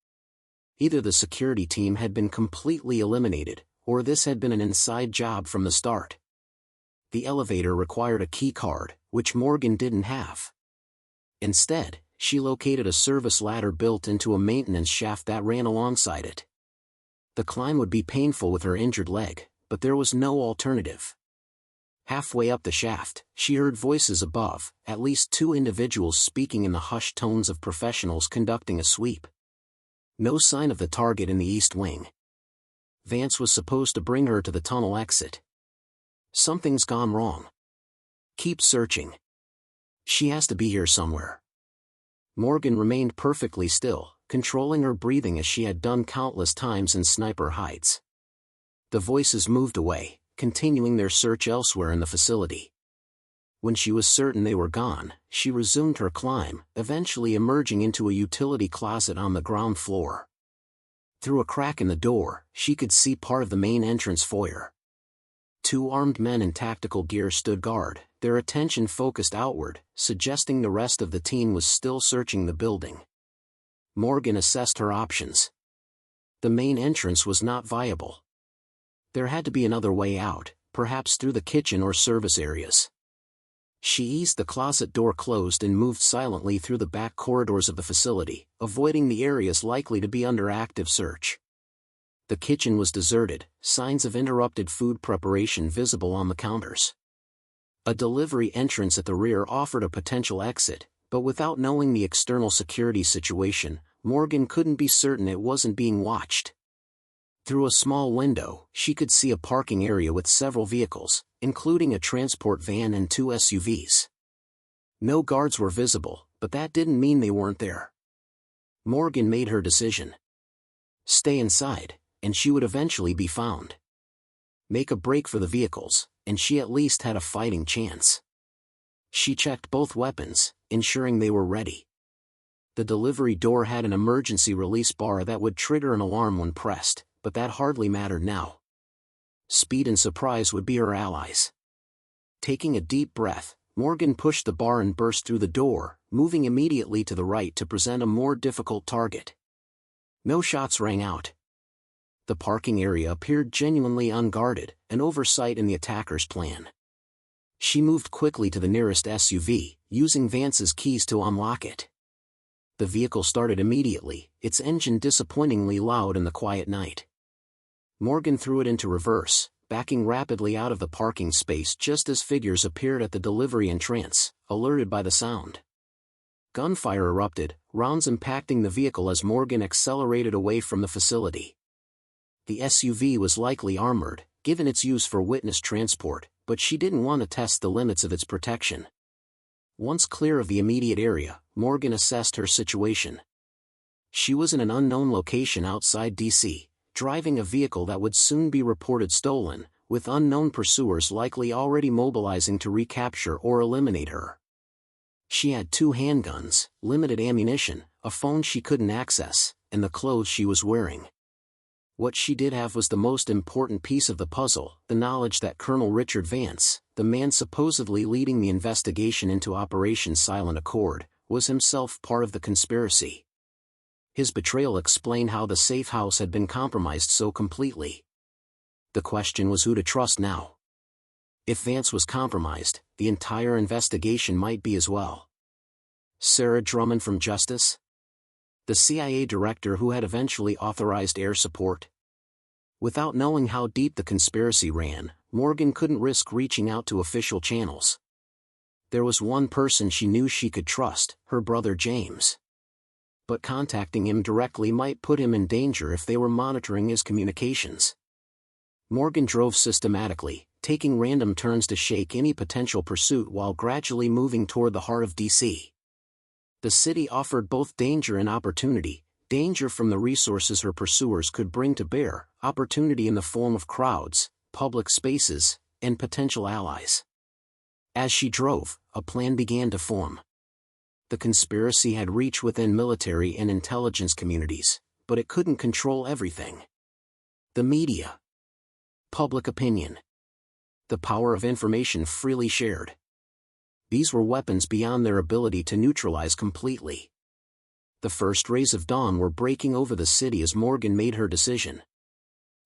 Either the security team had been completely eliminated, or this had been an inside job from the start. The elevator required a key card, which Morgan didn't have. Instead, she located a service ladder built into a maintenance shaft that ran alongside it. The climb would be painful with her injured leg, but there was no alternative. Halfway up the shaft, she heard voices above, at least two individuals speaking in the hushed tones of professionals conducting a sweep. No sign of the target in the east wing. Vance was supposed to bring her to the tunnel exit. Something's gone wrong. Keep searching. She has to be here somewhere. Morgan remained perfectly still, controlling her breathing as she had done countless times in Sniper Heights. The voices moved away, continuing their search elsewhere in the facility. When she was certain they were gone, she resumed her climb, eventually emerging into a utility closet on the ground floor. Through a crack in the door, she could see part of the main entrance foyer. Two armed men in tactical gear stood guard, their attention focused outward, suggesting the rest of the team was still searching the building. Morgan assessed her options. The main entrance was not viable. There had to be another way out, perhaps through the kitchen or service areas. She eased the closet door closed and moved silently through the back corridors of the facility, avoiding the areas likely to be under active search. The kitchen was deserted, signs of interrupted food preparation visible on the counters. A delivery entrance at the rear offered a potential exit, but without knowing the external security situation, Morgan couldn't be certain it wasn't being watched. Through a small window, she could see a parking area with several vehicles, including a transport van and two SUVs. No guards were visible, but that didn't mean they weren't there. Morgan made her decision. Stay inside, and she would eventually be found. Make a break for the vehicles, and she at least had a fighting chance. She checked both weapons, ensuring they were ready. The delivery door had an emergency release bar that would trigger an alarm when pressed, but that hardly mattered now. Speed and surprise would be her allies. Taking a deep breath, Morgan pushed the bar and burst through the door, moving immediately to the right to present a more difficult target. No shots rang out. The parking area appeared genuinely unguarded, an oversight in the attacker's plan. She moved quickly to the nearest SUV, using Vance's keys to unlock it. The vehicle started immediately, its engine disappointingly loud in the quiet night. Morgan threw it into reverse, backing rapidly out of the parking space just as figures appeared at the delivery entrance, alerted by the sound. Gunfire erupted, rounds impacting the vehicle as Morgan accelerated away from the facility. The SUV was likely armored, given its use for witness transport, but she didn't want to test the limits of its protection. Once clear of the immediate area, Morgan assessed her situation. She was in an unknown location outside D.C., driving a vehicle that would soon be reported stolen, with unknown pursuers likely already mobilizing to recapture or eliminate her. She had two handguns, limited ammunition, a phone she couldn't access, and the clothes she was wearing. What she did have was the most important piece of the puzzle, the knowledge that Colonel Richard Vance, the man supposedly leading the investigation into Operation Silent Accord, was himself part of the conspiracy. His betrayal explained how the safe house had been compromised so completely. The question was who to trust now. If Vance was compromised, the entire investigation might be as well. Sarah Drummond from Justice? The CIA director who had eventually authorized air support? Without knowing how deep the conspiracy ran, Morgan couldn't risk reaching out to official channels. There was one person she knew she could trust, her brother James. But contacting him directly might put him in danger if they were monitoring his communications. Morgan drove systematically, taking random turns to shake any potential pursuit while gradually moving toward the heart of D.C. The city offered both danger and opportunity, danger from the resources her pursuers could bring to bear, opportunity in the form of crowds, public spaces, and potential allies. As she drove, a plan began to form. The conspiracy had reach within military and intelligence communities, but it couldn't control everything. The media. Public opinion. The power of information freely shared. These were weapons beyond their ability to neutralize completely. The first rays of dawn were breaking over the city as Morgan made her decision.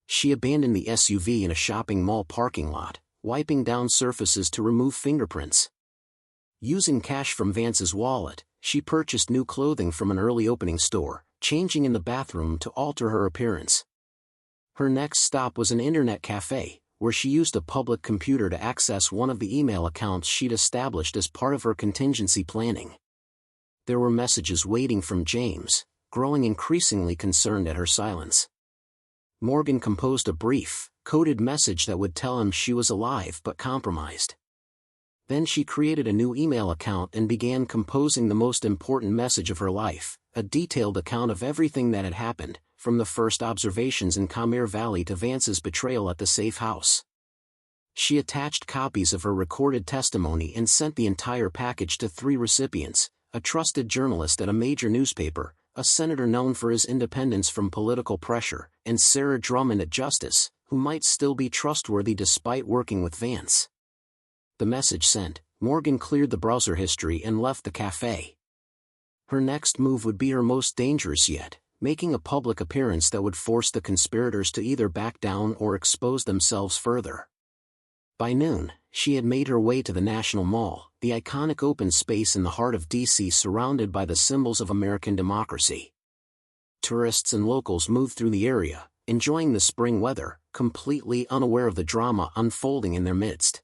She abandoned the SUV in a shopping mall parking lot, wiping down surfaces to remove fingerprints. Using cash from Vance's wallet, she purchased new clothing from an early opening store, changing in the bathroom to alter her appearance. Her next stop was an internet cafe, where she used a public computer to access one of the email accounts she'd established as part of her contingency planning. There were messages waiting from James, growing increasingly concerned at her silence. Morgan composed a brief, coded message that would tell him she was alive but compromised. Then she created a new email account and began composing the most important message of her life, a detailed account of everything that had happened, from the first observations in Kahmir Valley to Vance's betrayal at the safe house. She attached copies of her recorded testimony and sent the entire package to 3 recipients, a trusted journalist at a major newspaper, a senator known for his independence from political pressure, and Sarah Drummond at Justice, who might still be trustworthy despite working with Vance. The message sent, Morgan cleared the browser history and left the cafe. Her next move would be her most dangerous yet, making a public appearance that would force the conspirators to either back down or expose themselves further. By noon, she had made her way to the National Mall, the iconic open space in the heart of D.C. surrounded by the symbols of American democracy. Tourists and locals moved through the area, enjoying the spring weather, completely unaware of the drama unfolding in their midst.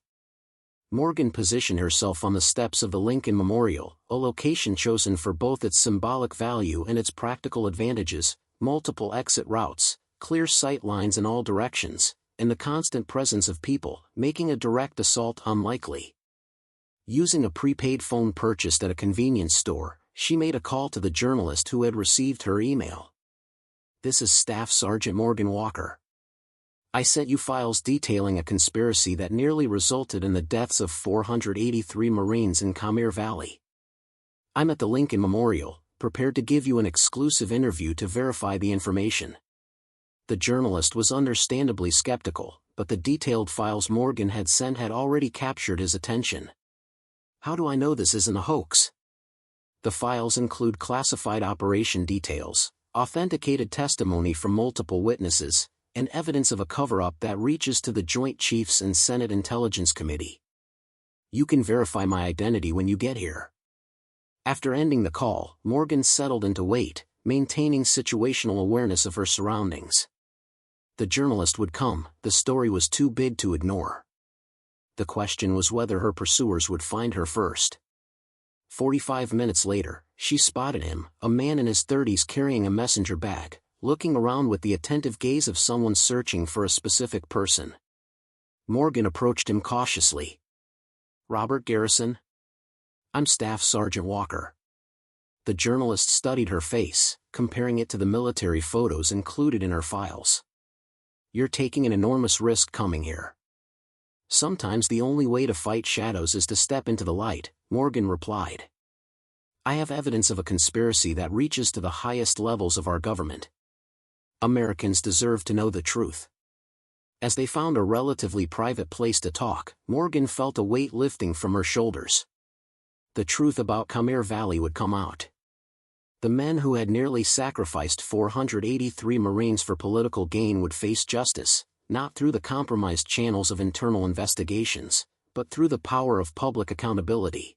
Morgan positioned herself on the steps of the Lincoln Memorial, a location chosen for both its symbolic value and its practical advantages, multiple exit routes, clear sight lines in all directions, and the constant presence of people, making a direct assault unlikely. Using a prepaid phone purchased at a convenience store, she made a call to the journalist who had received her email. "This is Staff Sergeant Morgan Walker. I sent you files detailing a conspiracy that nearly resulted in the deaths of 483 Marines in Kahmir Valley. I'm at the Lincoln Memorial, prepared to give you an exclusive interview to verify the information." The journalist was understandably skeptical, but the detailed files Morgan had sent had already captured his attention. "How do I know this isn't a hoax?" The files include classified operation details, authenticated testimony from multiple witnesses, and evidence of a cover-up that reaches to the Joint Chiefs and Senate Intelligence Committee. "You can verify my identity when you get here." After ending the call, Morgan settled into wait, maintaining situational awareness of her surroundings. The journalist would come, the story was too big to ignore. The question was whether her pursuers would find her first. 45 minutes later, she spotted him, a man in his 30s carrying a messenger bag, looking around with the attentive gaze of someone searching for a specific person. Morgan approached him cautiously. "Robert Garrison?" "I'm Staff Sergeant Walker." The journalist studied her face, comparing it to the military photos included in her files. "You're taking an enormous risk coming here." "Sometimes the only way to fight shadows is to step into the light," Morgan replied. "I have evidence of a conspiracy that reaches to the highest levels of our government. Americans deserve to know the truth." As they found a relatively private place to talk, Morgan felt a weight lifting from her shoulders. The truth about Kahmir Valley would come out. The men who had nearly sacrificed 483 Marines for political gain would face justice, not through the compromised channels of internal investigations, but through the power of public accountability.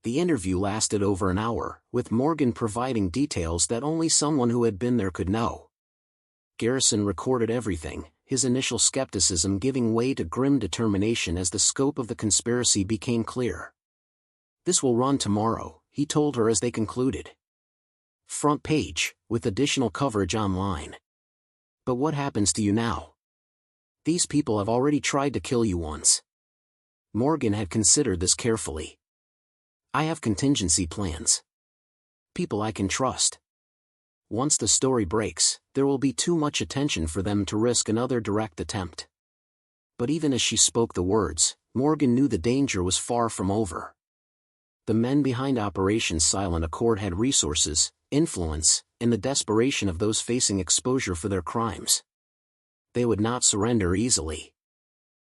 The interview lasted over an hour, with Morgan providing details that only someone who had been there could know. Garrison recorded everything, his initial skepticism giving way to grim determination as the scope of the conspiracy became clear. "This will run tomorrow," he told her as they concluded. "Front page, with additional coverage online. But what happens to you now? These people have already tried to kill you once." Morgan had considered this carefully. "I have contingency plans. People I can trust. Once the story breaks, there will be too much attention for them to risk another direct attempt." But even as she spoke the words, Morgan knew the danger was far from over. The men behind Operation Silent Accord had resources, influence, and the desperation of those facing exposure for their crimes. They would not surrender easily.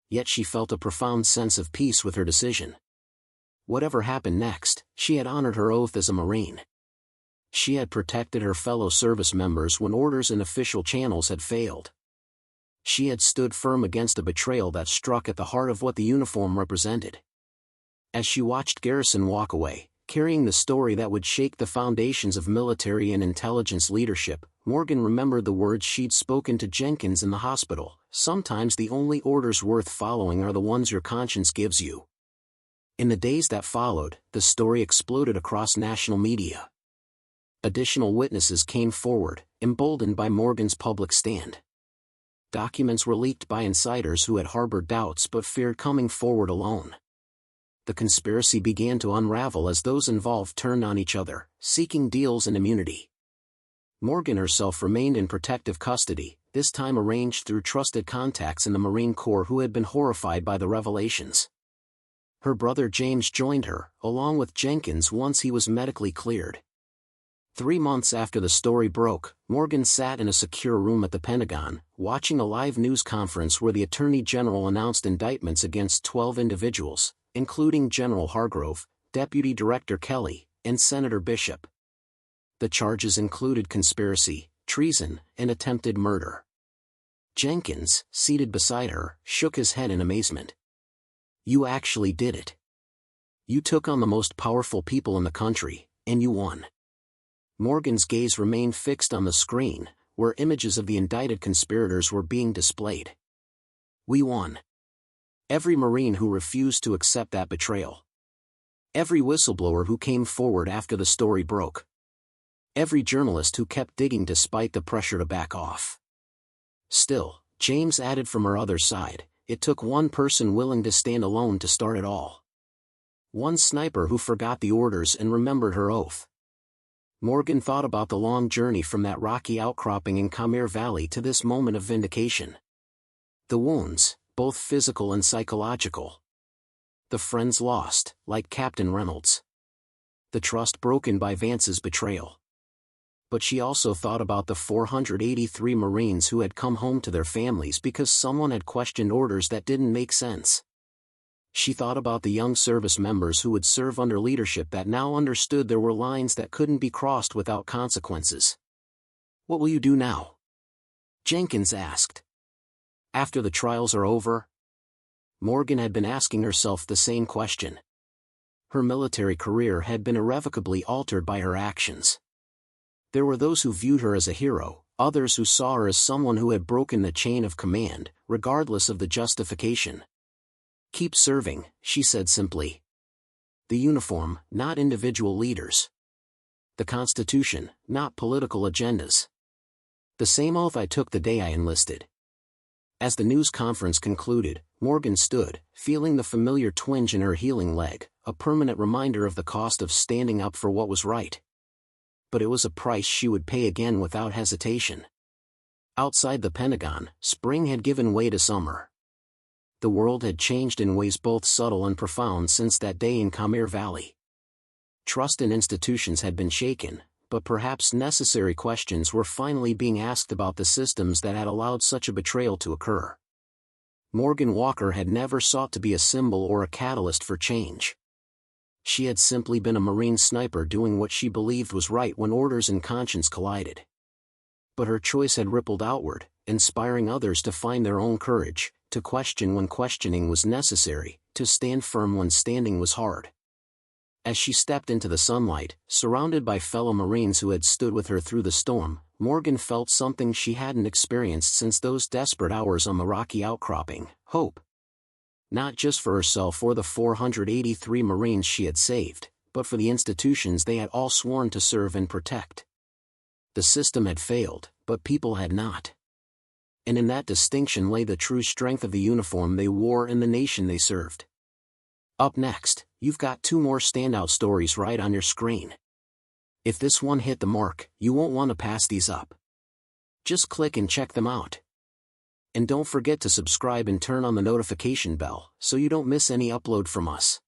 Yet she felt a profound sense of peace with her decision. Whatever happened next, she had honored her oath as a Marine. She had protected her fellow service members when orders in official channels had failed. She had stood firm against a betrayal that struck at the heart of what the uniform represented. As she watched Garrison walk away, carrying the story that would shake the foundations of military and intelligence leadership, Morgan remembered the words she'd spoken to Jenkins in the hospital: "Sometimes the only orders worth following are the ones your conscience gives you." In the days that followed, the story exploded across national media. Additional witnesses came forward, emboldened by Morgan's public stand. Documents were leaked by insiders who had harbored doubts but feared coming forward alone. The conspiracy began to unravel as those involved turned on each other, seeking deals and immunity. Morgan herself remained in protective custody, this time arranged through trusted contacts in the Marine Corps who had been horrified by the revelations. Her brother James joined her, along with Jenkins, once he was medically cleared. 3 months after the story broke, Morgan sat in a secure room at the Pentagon, watching a live news conference where the Attorney General announced indictments against 12 individuals, including General Hargrove, Deputy Director Kelly, and Senator Bishop. The charges included conspiracy, treason, and attempted murder. Jenkins, seated beside her, shook his head in amazement. "You actually did it. You took on the most powerful people in the country, and you won." Morgan's gaze remained fixed on the screen, where images of the indicted conspirators were being displayed. "We won. Every Marine who refused to accept that betrayal. Every whistleblower who came forward after the story broke. Every journalist who kept digging despite the pressure to back off." Still, James added from her other side, "It took one person willing to stand alone to start it all. One sniper who forgot the orders and remembered her oath." Morgan thought about the long journey from that rocky outcropping in Kahmir Valley to this moment of vindication. The wounds, both physical and psychological. The friends lost, like Captain Reynolds. The trust broken by Vance's betrayal. But she also thought about the 483 Marines who had come home to their families because someone had questioned orders that didn't make sense. She thought about the young service members who would serve under leadership that now understood there were lines that couldn't be crossed without consequences. "What will you do now?" Jenkins asked. "After the trials are over?" Morgan had been asking herself the same question. Her military career had been irrevocably altered by her actions. There were those who viewed her as a hero, others who saw her as someone who had broken the chain of command, regardless of the justification. "Keep serving," she said simply. "The uniform, not individual leaders. The Constitution, not political agendas. The same oath I took the day I enlisted." As the news conference concluded, Morgan stood, feeling the familiar twinge in her healing leg, a permanent reminder of the cost of standing up for what was right. But it was a price she would pay again without hesitation. Outside the Pentagon, spring had given way to summer. The world had changed in ways both subtle and profound since that day in Kahmir Valley. Trust in institutions had been shaken, but perhaps necessary questions were finally being asked about the systems that had allowed such a betrayal to occur. Morgan Walker had never sought to be a symbol or a catalyst for change. She had simply been a Marine sniper doing what she believed was right when orders and conscience collided. But her choice had rippled outward, inspiring others to find their own courage, to question when questioning was necessary, to stand firm when standing was hard. As she stepped into the sunlight, surrounded by fellow Marines who had stood with her through the storm, Morgan felt something she hadn't experienced since those desperate hours on the rocky outcropping: hope. Not just for herself or the 483 Marines she had saved, but for the institutions they had all sworn to serve and protect. The system had failed, but people had not. And in that distinction lay the true strength of the uniform they wore and the nation they served. Up next, you've got 2 more standout stories right on your screen. If this one hit the mark, you won't want to pass these up. Just click and check them out. And don't forget to subscribe and turn on the notification bell so you don't miss any upload from us.